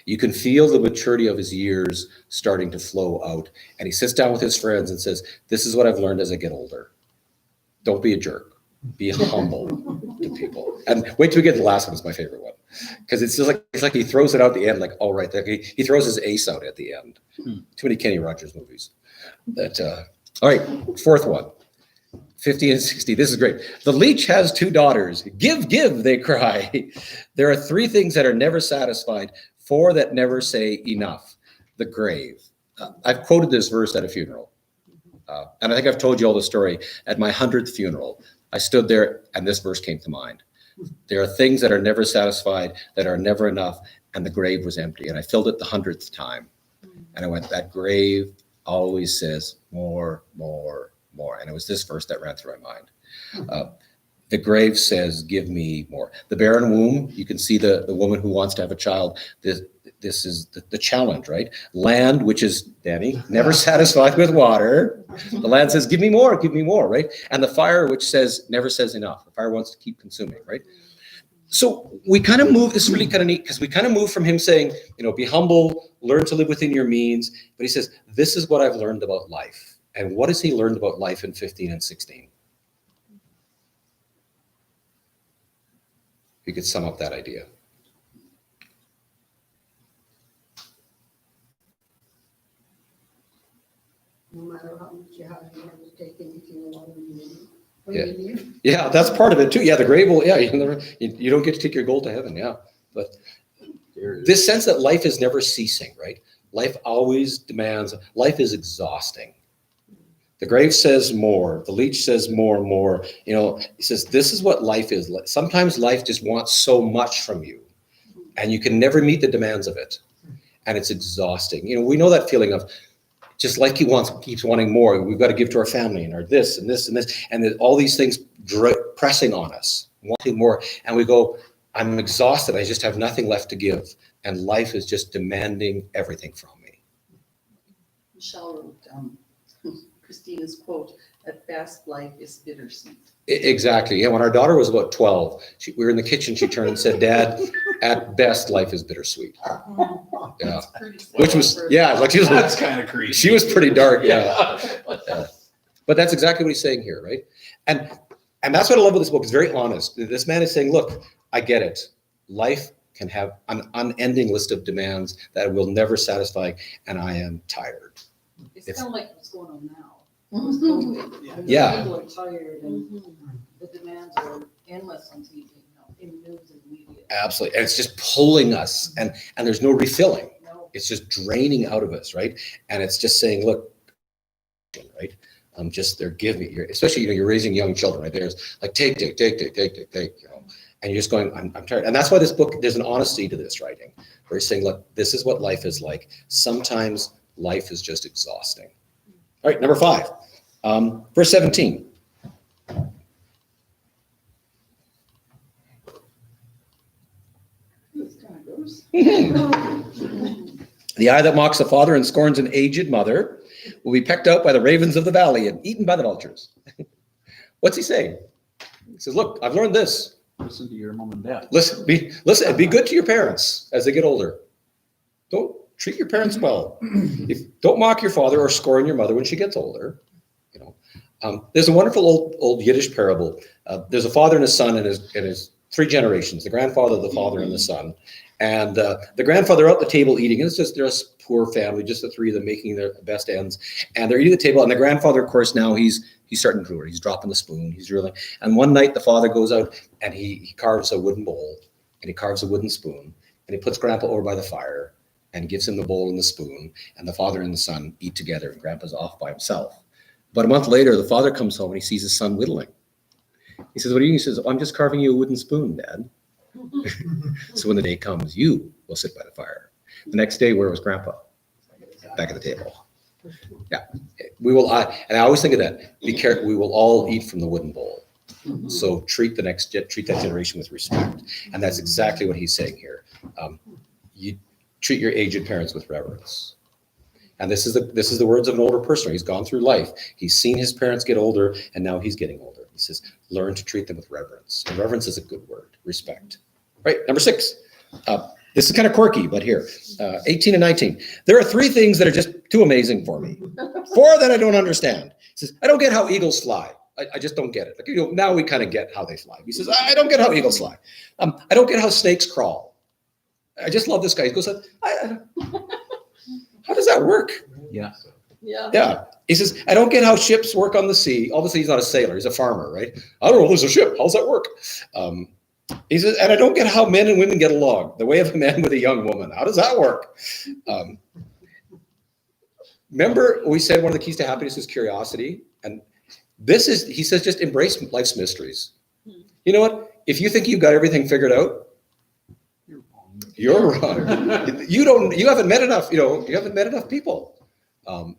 You can feel the maturity of his years starting to flow out. And he sits down with his friends and says, this is what I've learned as I get older. Don't be a jerk. Be humble to people. And wait till we get to the last one, is my favorite one. Because it's like he throws it out at the end, like, oh, right. He throws his ace out at the end. Too many Kenny Rogers movies. All right, fourth one. 50 and 60. This is great. The leech has 2 daughters. Give, give, they cry. There are 3 things that are never satisfied, 4 that never say enough. The grave. I've quoted this verse at a funeral. And I think I've told you all the story. At my 100th funeral, I stood there and this verse came to mind. There are things that are never satisfied, that are never enough, and the grave was empty. And I filled it the 100th time. And I went, that grave always says more, more, more. And it was this verse that ran through my mind. The grave says, give me more. The barren womb, you can see the woman who wants to have a child. This is the challenge, right? Land, which is, Danny, never satisfied with water. The land says, give me more, right? And the fire, which says, never says enough. The fire wants to keep consuming, right? So we kind of move, this is really kind of neat, because we kind of move from him saying, be humble, learn to live within your means. But he says, this is what I've learned about life. And what has he learned about life in 15 and 16? You could sum up that idea. No matter how much you have, you have to take anything along with you. Yeah. When you leave. Yeah, that's part of it too. Yeah, the grave will, you don't get to take your gold to heaven. Yeah. But this sense that life is never ceasing, right? Life always demands, life is exhausting. The grave says more. The leech says more and more. He says, this is what life is. Sometimes life just wants so much from you and you can never meet the demands of it. And it's exhausting. We know that feeling of just like he keeps wanting more. We've got to give to our family and our this and this and this. And there's all these things pressing on us, wanting more. And we go, I'm exhausted. I just have nothing left to give. And life is just demanding everything from me. Michelle wrote Christina's quote, at best life is bittersweet. Exactly. Yeah. When our daughter was about 12, we were in the kitchen. She turned and said, Dad, at best life is bittersweet. Yeah. Which was, yeah, like That's kind of creepy. she was pretty dark. Yeah. But that's exactly what he's saying here, right? And that's what I love about this book. It's very honest. This man is saying, look, I get it. Life can have an unending list of demands that will never satisfy, and I am tired. It's kind of like what's going on now. Mhm. Yeah. People are tired and the demands are endless on TV, in news and media. Absolutely. And it's just pulling us, and there's no refilling. No. It's just draining out of us, right? And it's just saying, look, right? They're giving, especially, you're raising young children, right? There's like, take, and you're just going, I'm tired. And that's why this book, there's an honesty to this writing, where he's saying, look, this is what life is like. Sometimes life is just exhausting. All right, number 5, verse 17. It's kind of gross. The eye that mocks a father and scorns an aged mother will be pecked out by the ravens of the valley and eaten by the vultures. What's he saying? He says, look, I've learned this. Listen to your mom and dad. Listen, be good to your parents as they get older. Don't treat your parents well. Don't mock your father or scorn your mother when she gets older. There's a wonderful old Yiddish parable. There's a father and a son and his 3 generations, the grandfather, the father, and the son. And the grandfather out at the table eating, and they're a poor family, just the 3 of them making their best ends. And they're eating at the table, and the grandfather, of course, now he's starting to drool. He's dropping the spoon, he's drooling. And one night the father goes out and he carves a wooden bowl, and he carves a wooden spoon, and he puts Grandpa over by the fire and gives him the bowl and the spoon, and the father and the son eat together, and Grandpa's off by himself. But a month later, the father comes home and he sees his son whittling. He says, what are you doing? He says, I'm just carving you a wooden spoon, Dad. So when the day comes, you will sit by the fire. The next day, where was Grandpa? Back at the table. Yeah, we will. And I always think of that. Be careful. We will all eat from the wooden bowl. So treat that generation with respect. And that's exactly what he's saying here. You treat your aged parents with reverence. And this is the words of an older person. He's gone through life. He's seen his parents get older, and now he's getting older. He says, learn to treat them with reverence. And reverence is a good word, respect. Right, number 6. This is kind of quirky, but here, 18 and 19. There are 3 things that are just too amazing for me. 4 that I don't understand. He says, I don't get how eagles fly. I just don't get it. Like, now we kind of get how they fly. He says, I don't get how eagles fly. I don't get how snakes crawl. I just love this guy. He goes, how does that work? Yeah. Yeah. Yeah. He says, I don't get how ships work on the sea. Obviously, he's not a sailor. He's a farmer, right? I don't know. There's a ship. How's that work? He says, and I don't get how men and women get along. The way of a man with a young woman. How does that work? Remember, we said one of the keys to happiness is curiosity. And this is, he says, just embrace life's mysteries. You know what? If you think you've got everything figured out, you're wrong. You haven't met enough, you haven't met enough people.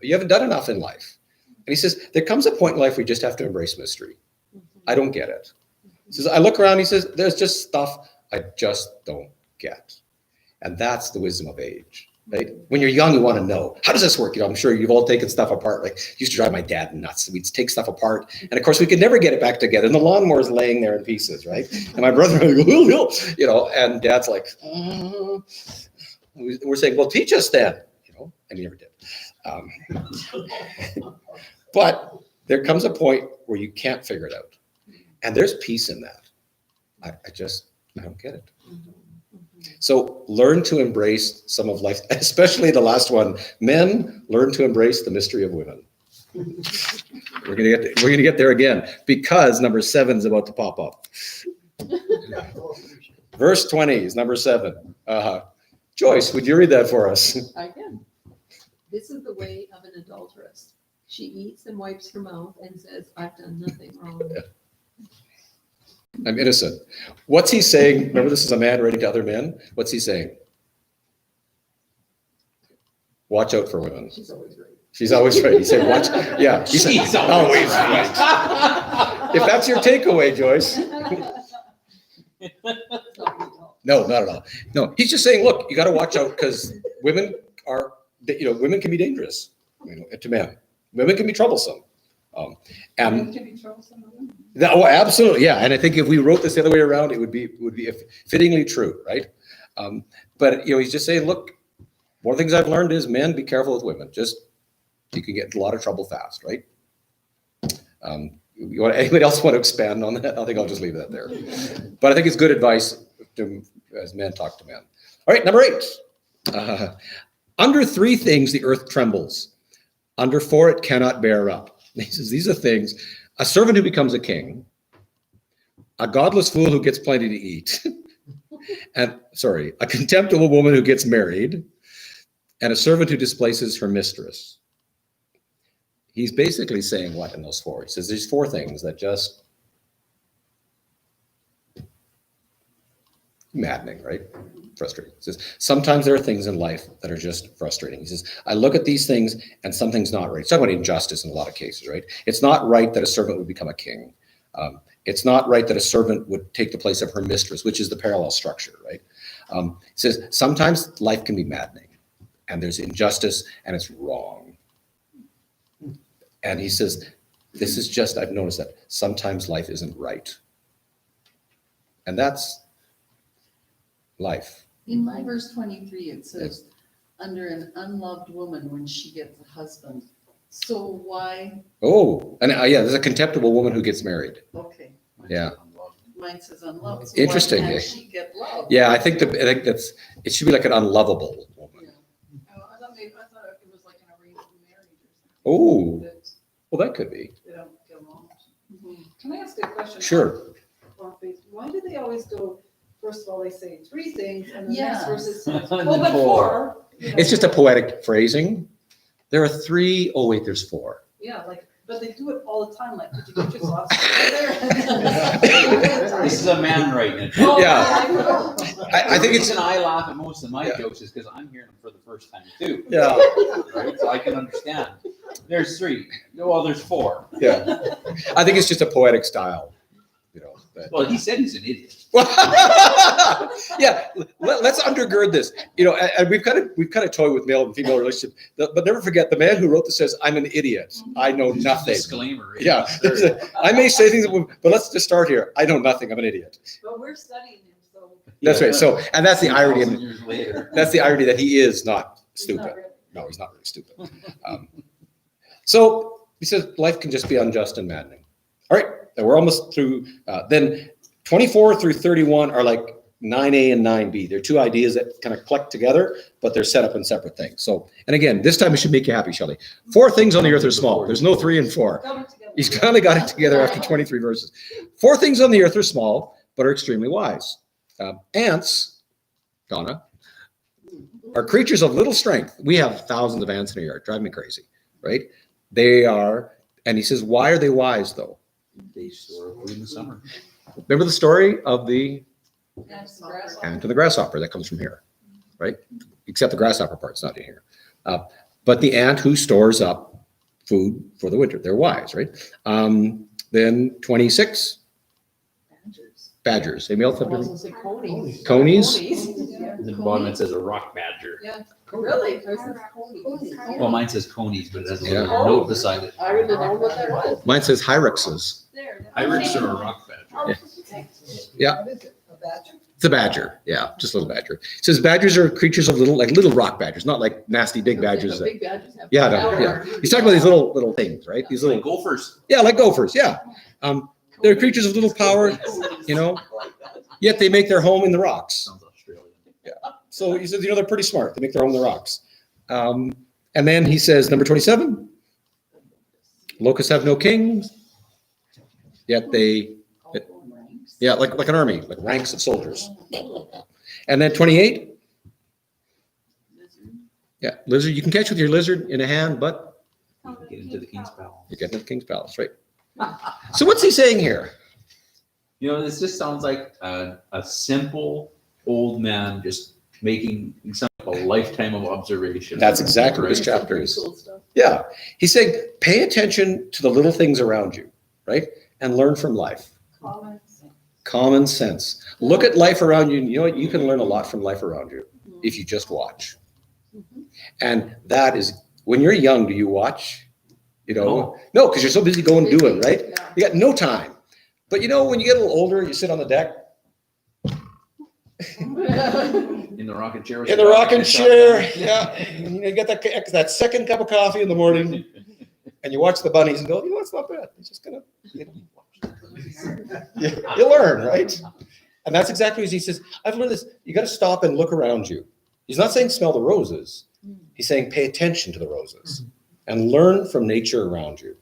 You haven't done enough in life. And he says, there comes a point in life where you just have to embrace mystery. I don't get it. He says, I look around, he says, there's just stuff I just don't get. And that's the wisdom of age, right? When you're young, you want to know, how does this work? I'm sure you've all taken stuff apart. Like, used to drive my dad nuts. We'd take stuff apart. And of course, we could never get it back together. And the lawnmower's laying there in pieces, right? And my brother would go, and dad's like, we're saying, well, teach us then, and he never did. But there comes a point where you can't figure it out. And there's peace in that. I don't get it. So learn to embrace some of life, especially the last one. Men, learn to embrace the mystery of women. We're gonna get there again because number 7 is about to pop up. Verse 20 is number 7. Joyce, would you read that for us? I can. This is the way of an adulteress. She eats and wipes her mouth and says, I've done nothing wrong. I'm innocent. What's he saying? Remember, this is a man writing to other men. What's he saying? Watch out for women. She's always right. She's always right. He said, watch. Yeah. He said, She's always right. If that's your takeaway, Joyce. No, not at all. No, he's just saying, look, you got to watch out because women can be dangerous, to men. Women can be troublesome. And Can be troublesome with them. absolutely, yeah. And I think if we wrote this the other way around, it would be fittingly true, right? But he's just saying, look, one of the things I've learned is men, be careful with women. You can get into a lot of trouble fast, right? Anybody else want to expand on that? I think I'll just leave that there. But I think it's good advice as men talk to men. All right, number 8. Under 3 things the earth trembles. Under 4 it cannot bear up. He says these are things: a servant who becomes a king, a godless fool who gets plenty to eat, a contemptible woman who gets married, and a servant who displaces her mistress. He's basically saying what in those 4? He says there's 4 things that just maddening, right? Frustrating. He says sometimes there are things in life that are just frustrating. He says, I look at these things and something's not right. He's talking about injustice in a lot of cases, right? It's not right that a servant would become a king. It's not right that a servant would take the place of her mistress, which is the parallel structure, right? He says sometimes life can be maddening and there's injustice and it's wrong. And he says, I've noticed that sometimes life isn't right. And that's life. In my verse 23, it says, under an unloved woman when she gets a husband. So why? Oh, and there's a contemptible woman who gets married. Okay, Yeah. mine says unloved. So Interesting, why eh? can't she get love? Yeah, I think that's it should be like an unlovable woman. I thought it was like an arranged marriage Oh, or something. well, that could be. They don't get along. Mhm. Can I ask a question? Sure. Why do they always go, first of all, they say 3 things and the next Yeah. verse is, And well, then but 4. 4. It's just a poetic phrasing. There are 3. Oh, wait, there's 4. Yeah, but they do it all the time, like, did you get your socks This is a man writing it. Yeah. I think The it's reason I laugh at most of my Yeah. jokes is because I'm hearing them for the first time too. yeah, Right? So I can understand. There's 3. Well, there's 4. yeah. I think it's just a poetic style. bet. Well, he said he's an idiot. Yeah, let's undergird this. You know, and we've kind of toyed with male and female relationships, but never forget the man who wrote this says, "I'm an idiot. I know nothing." Disclaimer. right? Yeah, I may say things, but let's just start here. I know nothing. I'm an idiot. But we're studying him, so. That's right. So, and that's the irony. 2,000 years later. That's the irony that he is not He's not stupid. really- No, he's not really stupid. So he says life can just be unjust and maddening. All right, and we're almost through. Then 24 through 31 are like 9A and 9B. They're two ideas that kind of collect together, but they're set up in separate things. So, and again, this time it should make you happy, Shelley. 4 things on the earth are small. There's no 3 and 4. Got it together. He's kind of got it together after 23 verses. 4 things on the earth are small, but are extremely wise. Ants, Donna, are creatures of little strength. We have thousands of ants in our yard. Drive me crazy, right? They are, and he says, why are they wise though? They store food in the summer. Remember the story of the That's the grasshopper. ant and the grasshopper that comes from here, right? Except the grasshopper part's not in here. But the ant who stores up food for the winter, they're wise, right? Then 26, badgers. Anybody else have I was different? gonna say conies. Conies? At the bottom it says a rock badger. Yeah, really? Ours says conies. Well, mine says conies, but it has a Yeah. little note beside it. I would have known what that was. Mine says hyraxes. Hyrax or a rock badger? Yeah. What is it, a badger? It's a badger. Yeah, just a little badger. It says badgers are creatures of little rock badgers, not like nasty big badgers. The big badgers have. Yeah, no, yeah. He's talking about these little things, right? These Like little, gophers. yeah, like gophers. Yeah. They're creatures of little power, you know, yet they make their home in the rocks. Sounds Australian. So he says, you know, they're pretty smart. They make their home in the rocks. And then he says, number 27, locusts have no kings, yet they, yeah, like an army, like ranks of soldiers. And then 28, yeah, lizard, you can catch with your lizard in a hand, but Get into the king's palace. you get to the king's palace, right? So what's he saying here? You know, this just sounds like a simple old man just making a lifetime of observation. That's exactly what this Right? chapter is. Yeah. He's saying, pay attention to the little things around you, right? And learn from life. Common sense. Look at life around you. And you know what? You can learn a lot from life around you if you just watch. And that is, when you're young, do you watch? You know, no, because you're so busy going and doing, right? You got no time. But you know, when you get a little older, you sit on the deck In the rocking chair. in the rocking chair. Yeah. And you get that second cup of coffee in the morning and you watch the bunnies and go, you know, it's not bad. It's just gonna, you learn, right? And that's exactly what he says. I've learned this. You got to stop and look around you. He's not saying smell the roses. He's saying pay attention to the roses and learn from nature around you.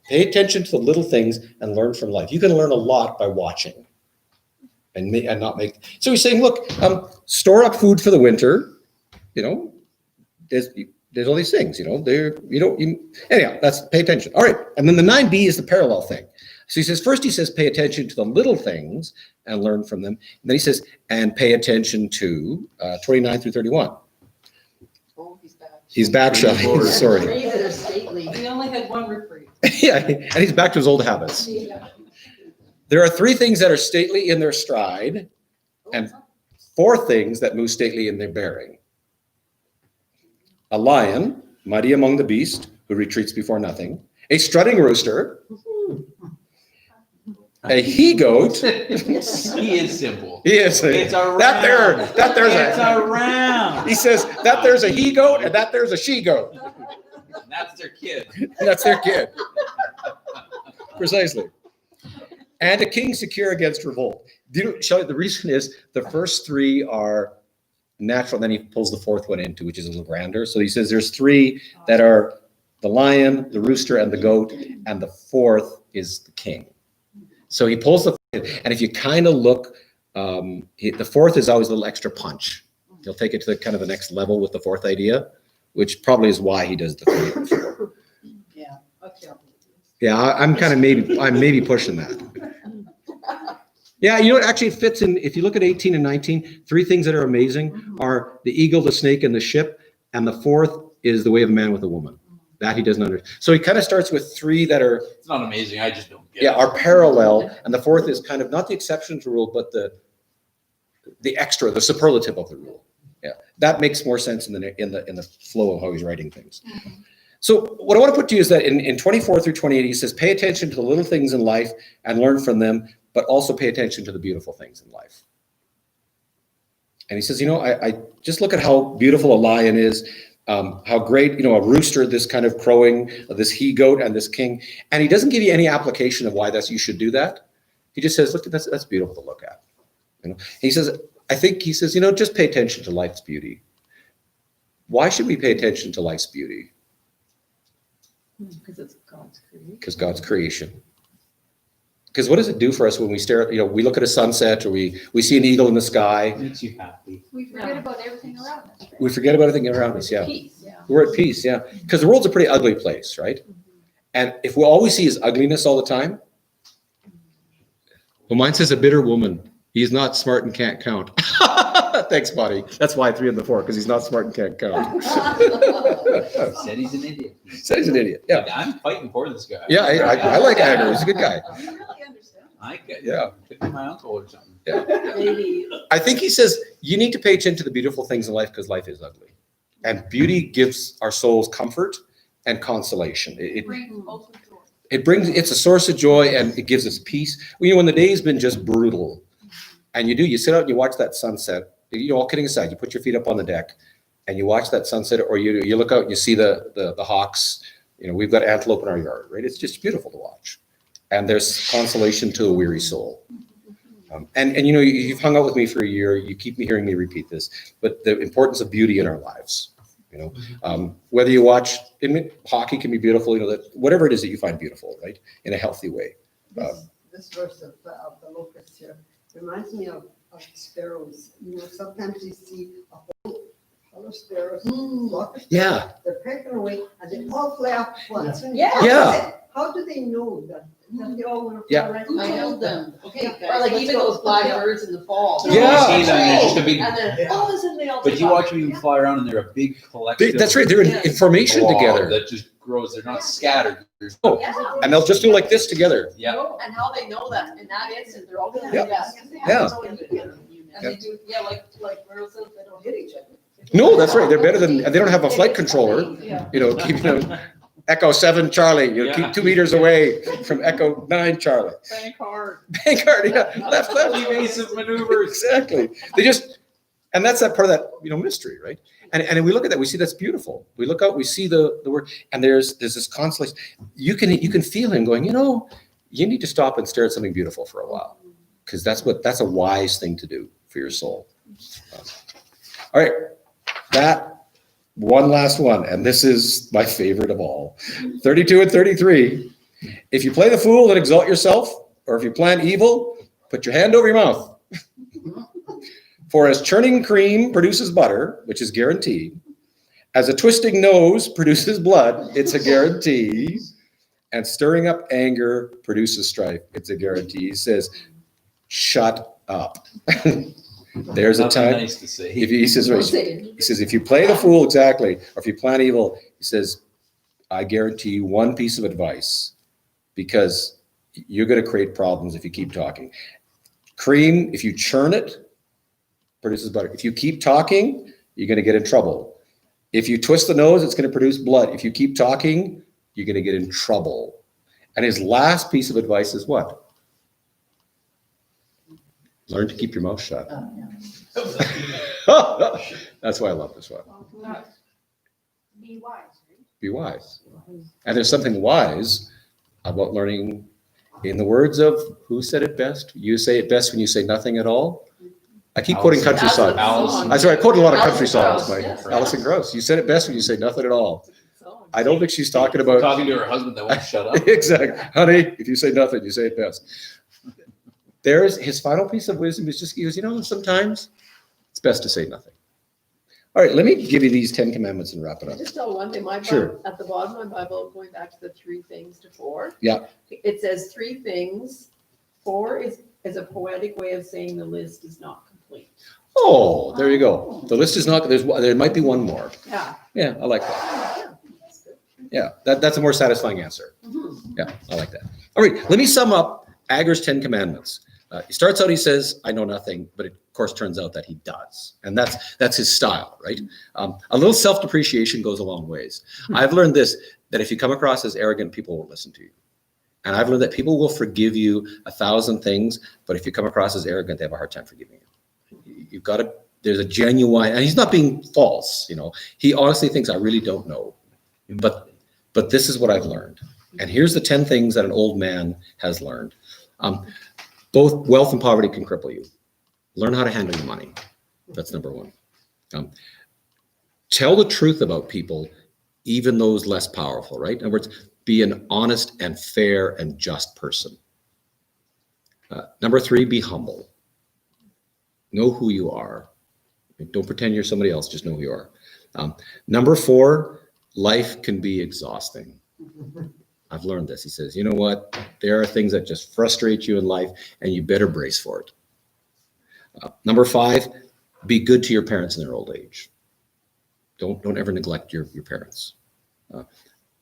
Pay attention to the little things and learn from life. You can learn a lot by watching and not make. So he's saying, look, store up food for the winter. You know, there's all these things. You know, anyhow. That's pay attention. All right, and then the 9B is the parallel thing. So he says, first he says, pay attention to the little things and learn from them. And then he says, and pay attention to 29 through 31. Oh, he's back. He's back, Shelley. Sorry. Three that are stately. We only had one reprieve. Yeah, and he's back to his old habits. There are 3 things that are stately in their stride, and 4 things that move stately in their bearing. A lion, mighty among the beasts, who retreats before nothing. A strutting rooster. A he-goat. He is simple. He is. It's a That there's It's a. around. He says that there's a he-goat and that there's a she-goat. That's their kid. That's their kid. Precisely. And a king secure against revolt. Shelley, the reason is the first 3 are natural, then he pulls the 4th one into, which is a little grander. So he says there's 3 that are the lion, the rooster, and the goat, and the 4th is the king. So he pulls the, and if you kind of look, the 4th is always a little extra punch. He'll take it to the kind of the next level with the 4th idea, which probably is why he does the 3 and 4. Yeah, okay. Yeah, I'm maybe pushing that. Yeah, you know what? Actually, it fits in. If you look at 18 and 19, 3 things that are amazing are the eagle, the snake, and the ship. And the 4th is the way of a man with a woman. That he doesn't understand. So he kind of starts with three that are, It's not amazing. I just don't get yeah, it. are parallel. And the fourth is kind of not the exception to the rule, but the extra, the superlative of the rule. Yeah, that makes more sense in the flow of how he's writing things. So what I want to put to you is that in 24 through 28, he says, pay attention to the little things in life and learn from them, but also pay attention to the beautiful things in life. And he says, I just look at how beautiful a lion is, how great, a rooster, this kind of crowing, this he-goat and this king. And he doesn't give you any application of why you should do that. He just says, look, that's beautiful to look at. He says, just pay attention to life's beauty. Why should we pay attention to life's beauty? Because it's God's creation. Because God's creation. Because what does it do for us when we stare at, we look at a sunset or we see an eagle in the sky, It makes you happy. We forget about everything around us. we forget about everything around us, yeah. Peace, yeah. We're at peace, yeah. Because the world's a pretty ugly place, right? And if we all we see is ugliness all the time, well, mine says a bitter woman. He is not smart and can't count. Thanks, buddy. That's why 3 and the 4, because he's not smart and can't count. Said he's an idiot. Said he's an idiot. Yeah. I'm fighting for this guy. Yeah, I like Agner. He's a good guy. You really understand. I get Yeah. Could be my uncle or something. Maybe. I think he says you need to pay attention to the beautiful things in life because life is ugly. And beauty gives our souls comfort and consolation. It's a source of joy and it gives us peace. When the day's been just brutal and you sit out and you watch that sunset, all kidding aside, you put your feet up on the deck and you watch that sunset, or you look out and you see the hawks. We've got antelope in our yard, right? It's just beautiful to watch. And there's consolation to a weary soul. And you've hung out with me for a year. You keep hearing me repeat this, but the importance of beauty in our lives. Whether you watch, hockey can be beautiful. Whatever it is that you find beautiful, right, in a healthy way. This verse of the locusts here reminds me of sparrows. Sometimes you see a whole of sparrows, locusts. Yeah, They're pecking away and they all fly up at once. Yeah. How do they know that they all want to Yeah. fly right Who now? told them? Okay, Or guys, like let's even go. those blackbirds in the fall. Yeah. You see them, they're just a big, And then all of a sudden they all. but take you off. watch them fly around and they're a big collective. that's right. They're in formation blob together. That just grows. They're not scattered. There's Oh, Yeah. and they'll just do like this together. Yeah. And how they know that in that instant, they're all gonna do Yeah. that. Yeah. And they do, like Merle says, they don't hit each other. No, that's right. They're better than, and they don't have a flight controller. Yeah. Keeping them Echo 7 Charlie, Yeah. keep 2 meters away from Echo 9 Charlie. Bank hard. Vanguard, yeah, left. Evasive maneuvers. Exactly. And that's that part of that, mystery, right? And we look at that, we see that's beautiful. We look out, we see the word, and there's this consolation. You can feel him going, you need to stop and stare at something beautiful for a while, because that's a wise thing to do for your soul. All right, that one last one, and this is my favorite of all. 32 and 33. If you play the fool and exalt yourself, or if you plan evil, put your hand over your mouth. For as churning cream produces butter, which is guaranteed, as a twisting nose produces blood, it's a guarantee, and stirring up anger produces strife, it's a guarantee. He says, shut up. There's a Nothing time. nice to say. He says, Don't right, say it. he says, if you play the fool, exactly, or if you plan evil, he says, I guarantee you one piece of advice, because you're going to create problems if you keep talking. Cream, if you churn it, produces butter. If you keep talking, you're going to get in trouble. If you twist the nose, it's going to produce blood. If you keep talking, you're going to get in trouble. And his last piece of advice is what? Learn to keep your mouth shut. That's why I love this one. Be wise, right? Be wise. And there's something wise about learning, in the words of, who said it best? You say it best when you say nothing at all. I keep quoting country songs. Allison. That's right, I quote a lot of country Alison songs, Krauss, Mike. yes. Alison Krauss. You said it best when you say nothing at all. So- I don't think she's talking about. Talking to her husband that won't shut up. Exactly. Honey, if you say nothing, you say it best. There's his final piece of wisdom is just, he goes, sometimes it's best to say nothing. All right, let me give you these 10 commandments and wrap it up. Just tell one thing, Sure. at the bottom of my Bible, going back to the 3 things to 4. Yeah. It says 3 things. 4 is a poetic way of saying the list is not complete. Oh, there you go. The list is not, there might be one more. Yeah. Yeah, I like that. That's good. Yeah, that's a more satisfying answer. Yeah, I like that. All right, let me sum up Agar's 10 Commandments. He starts out, he says, I know nothing, but it of course turns out that he does. And that's his style, right? A little self-depreciation goes a long ways. I've learned this, that if you come across as arrogant, people won't listen to you. And I've learned that people will forgive you 1,000 things, but if you come across as arrogant, they have a hard time forgiving you. You've got to, there's a genuine, and he's not being false, you know. He honestly thinks, I really don't know. But this is what I've learned. And here's the 10 things that an old man has learned. Both wealth and poverty can cripple you. Learn how to handle your money. That's number one. Tell the truth about people, even those less powerful, right? In other words, be an honest and fair and just person. Number 3, be humble. Know who you are. Don't pretend you're somebody else, just know who you are. Number 4, life can be exhausting. I've learned this. He says, you know what? There are things that just frustrate you in life, and you better brace for it. Number 5, be good to your parents in their old age. Don't ever neglect your parents.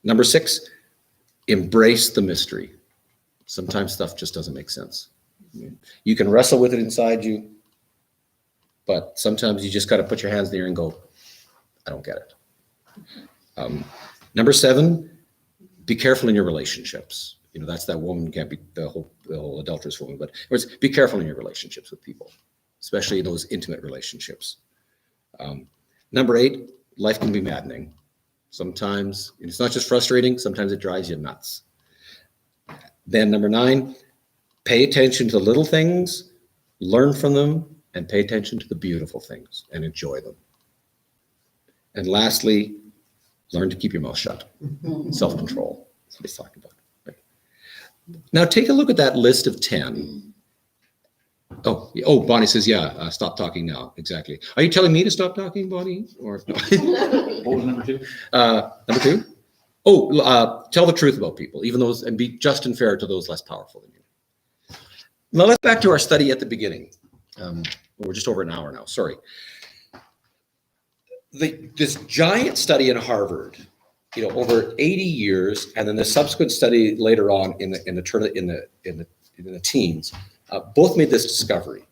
Number 6, embrace the mystery. Sometimes stuff just doesn't make sense. You can wrestle with it inside you, but sometimes you just got to put your hands in the air and go, I don't get it. Number 7, be careful in your relationships. You know, that's that woman can't be the whole adulterous woman, but be careful in your relationships with people, especially those intimate relationships. Number 8, life can be maddening. Sometimes it's not just frustrating, sometimes it drives you nuts. Then number 9, pay attention to the little things, learn from them, and pay attention to the beautiful things and enjoy them. And lastly, learn to keep your mouth shut. Self-control. That's what he's talking about. Right. Now take a look at that list of 10. Oh, Bonnie says, yeah, stop talking now. Exactly. Are you telling me to stop talking, Bonnie? Or no? What was number 2? Number 2? Oh, tell the truth about people, even those, and be just and fair to those less powerful than you. Now let's back to our study at the beginning. We're just over an hour now. Sorry. This giant study in Harvard, you know, over 80 years, and then the subsequent study later on in the teens, both made this discovery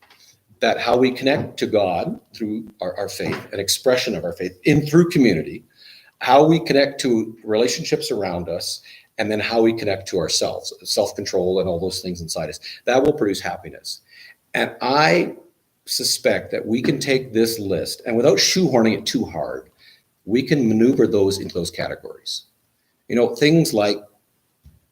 that how we connect to God through our faith, an expression of our faith through community, how we connect to relationships around us, and then how we connect to ourselves, self-control and all those things inside us, that will produce happiness. And I suspect that we can take this list, and without shoehorning it too hard, we can maneuver those into those categories. You know, things like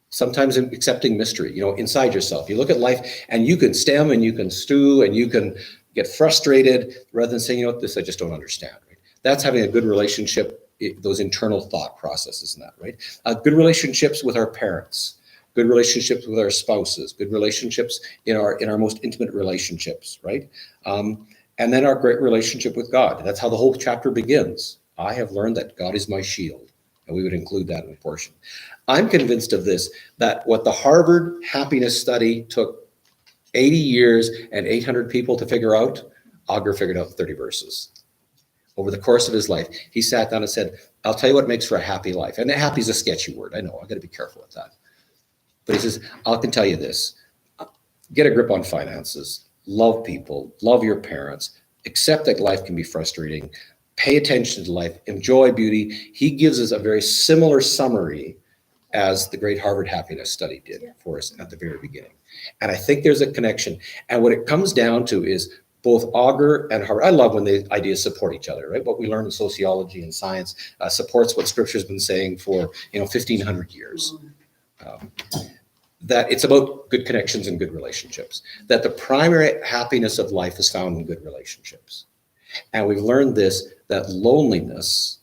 sometimes accepting mystery, you know, inside yourself. You look at life and you can stem and you can stew and you can get frustrated rather than saying, you know what, this I just don't understand. Right? That's having a good relationship, those internal thought processes and that, right? Good relationships with our parents, good relationships with our spouses, good relationships in our most intimate relationships, right? And then our great relationship with God. That's how the whole chapter begins. I have learned that God is my shield, and we would include that in the portion. I'm convinced of this, that what the Harvard happiness study took 80 years and 800 people to figure out, Agar figured out 30 verses. Over the course of his life, he sat down and said, I'll tell you what makes for a happy life. And happy is a sketchy word. I know, I've got to be careful with that. But he says, I can tell you this, get a grip on finances, love people, love your parents, accept that life can be frustrating, pay attention to life, enjoy beauty. He gives us a very similar summary as the great Harvard happiness study did for us at the very beginning. And I think there's a connection. And what it comes down to is both Agar and Harvard. I love when the ideas support each other, right? What we learn in sociology and science supports what Scripture's been saying for 1,500 years. That it's about good connections and good relationships. That the primary happiness of life is found in good relationships. And we've learned this, that loneliness,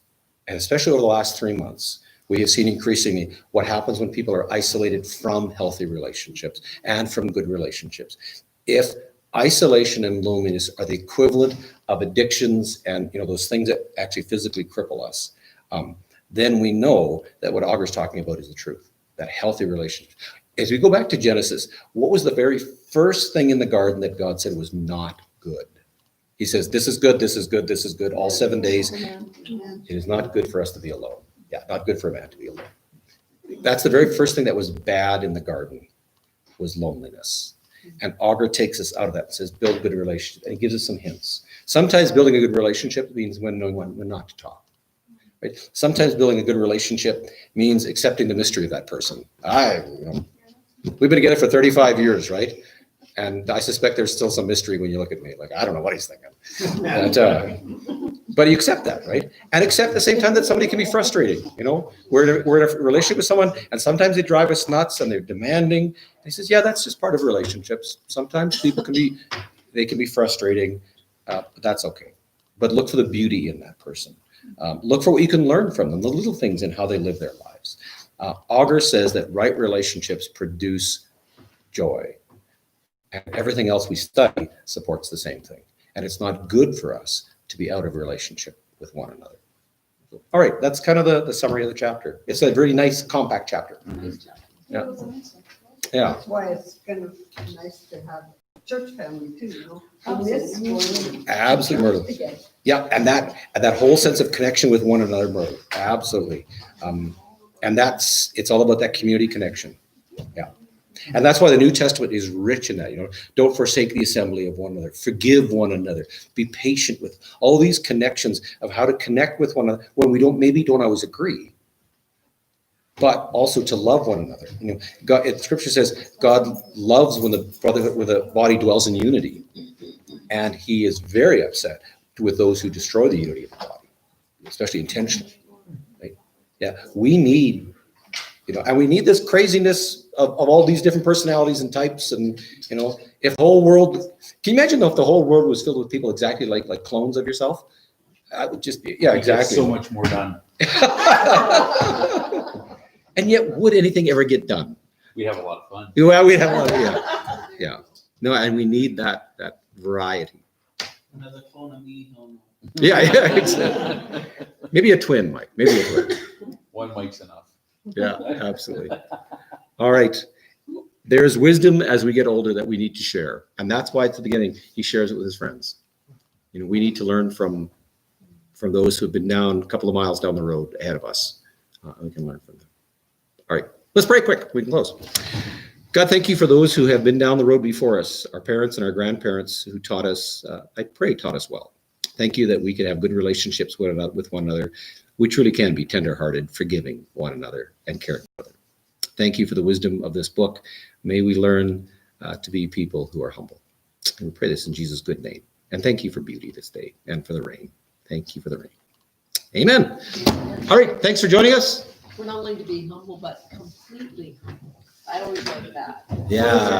and especially over the last 3 months, we have seen increasingly what happens when people are isolated from healthy relationships and from good relationships. If isolation and loneliness are the equivalent of addictions and those things that actually physically cripple us, then we know that what Agar's talking about is the truth, that healthy relationship. As we go back to Genesis, what was the very first thing in the garden that God said was not good? He says, this is good, this is good, this is good, all 7 days. It is not good for us to be alone. Yeah, not good for a man to be alone. That's the very first thing that was bad in the garden, was loneliness. And Augur takes us out of that and says, build a good relationship. And he gives us some hints. Sometimes building a good relationship means knowing when not to talk. Right? Sometimes building a good relationship means accepting the mystery of that person. We've been together for 35 years, right? And I suspect there's still some mystery when you look at me. Like, I don't know what he's thinking. But you accept that, right? And accept at the same time that somebody can be frustrating. We're in a relationship with someone, and sometimes they drive us nuts and they're demanding. And he says, yeah, that's just part of relationships. Sometimes people can be frustrating, but that's okay. But look for the beauty in that person. Look for what you can learn from them, the little things in how they live their lives. Augur says that right relationships produce joy. And everything else we study supports the same thing. And it's not good for us to be out of relationship with one another. All right, that's kind of the summary of the chapter. It's a very nice, compact chapter. Yeah. Yeah. That's why it's kind of nice to have a church family too, In this one. Absolutely, Myrtle. Again. Yeah, and that whole sense of connection with one another, Myrtle. Absolutely. And it's all about that community connection. Yeah. And that's why the New Testament is rich in that. Don't forsake the assembly of one another. Forgive one another. Be patient with all these connections of how to connect with one another when we don't always agree, but also to love one another. Scripture says God loves when the body dwells in unity, and He is very upset with those who destroy the unity of the body, especially intentionally. Right? Yeah, we need. And we need this craziness of all these different personalities and types. And, if the whole world, can you imagine if the whole world was filled with people exactly like clones of yourself? I would just be, yeah, You get exactly. so much more done. And yet, would anything ever get done? We have a lot of fun. Well, we'd have a lot of, yeah. No, and we need that variety. Another clone of me, no. Yeah, exactly. Maybe a twin, Mike, maybe a twin. One mic's enough. Yeah, absolutely. All right. There's wisdom as we get older that we need to share. And that's why at the beginning, he shares it with his friends. We need to learn from those who have been down a couple of miles down the road ahead of us. We can learn from them. All right, let's pray quick. We can close. God, thank you for those who have been down the road before us, our parents and our grandparents who taught us, I pray taught us well. Thank you that we can have good relationships with one another. We truly can be tenderhearted, forgiving one another, and caring for them. Thank you for the wisdom of this book. May we learn to be people who are humble. And we pray this in Jesus' good name. And thank you for beauty this day and for the rain. Thank you for the rain. Amen. All right. Thanks for joining us. We're not only to be humble, but completely humble. I always like that. Yeah.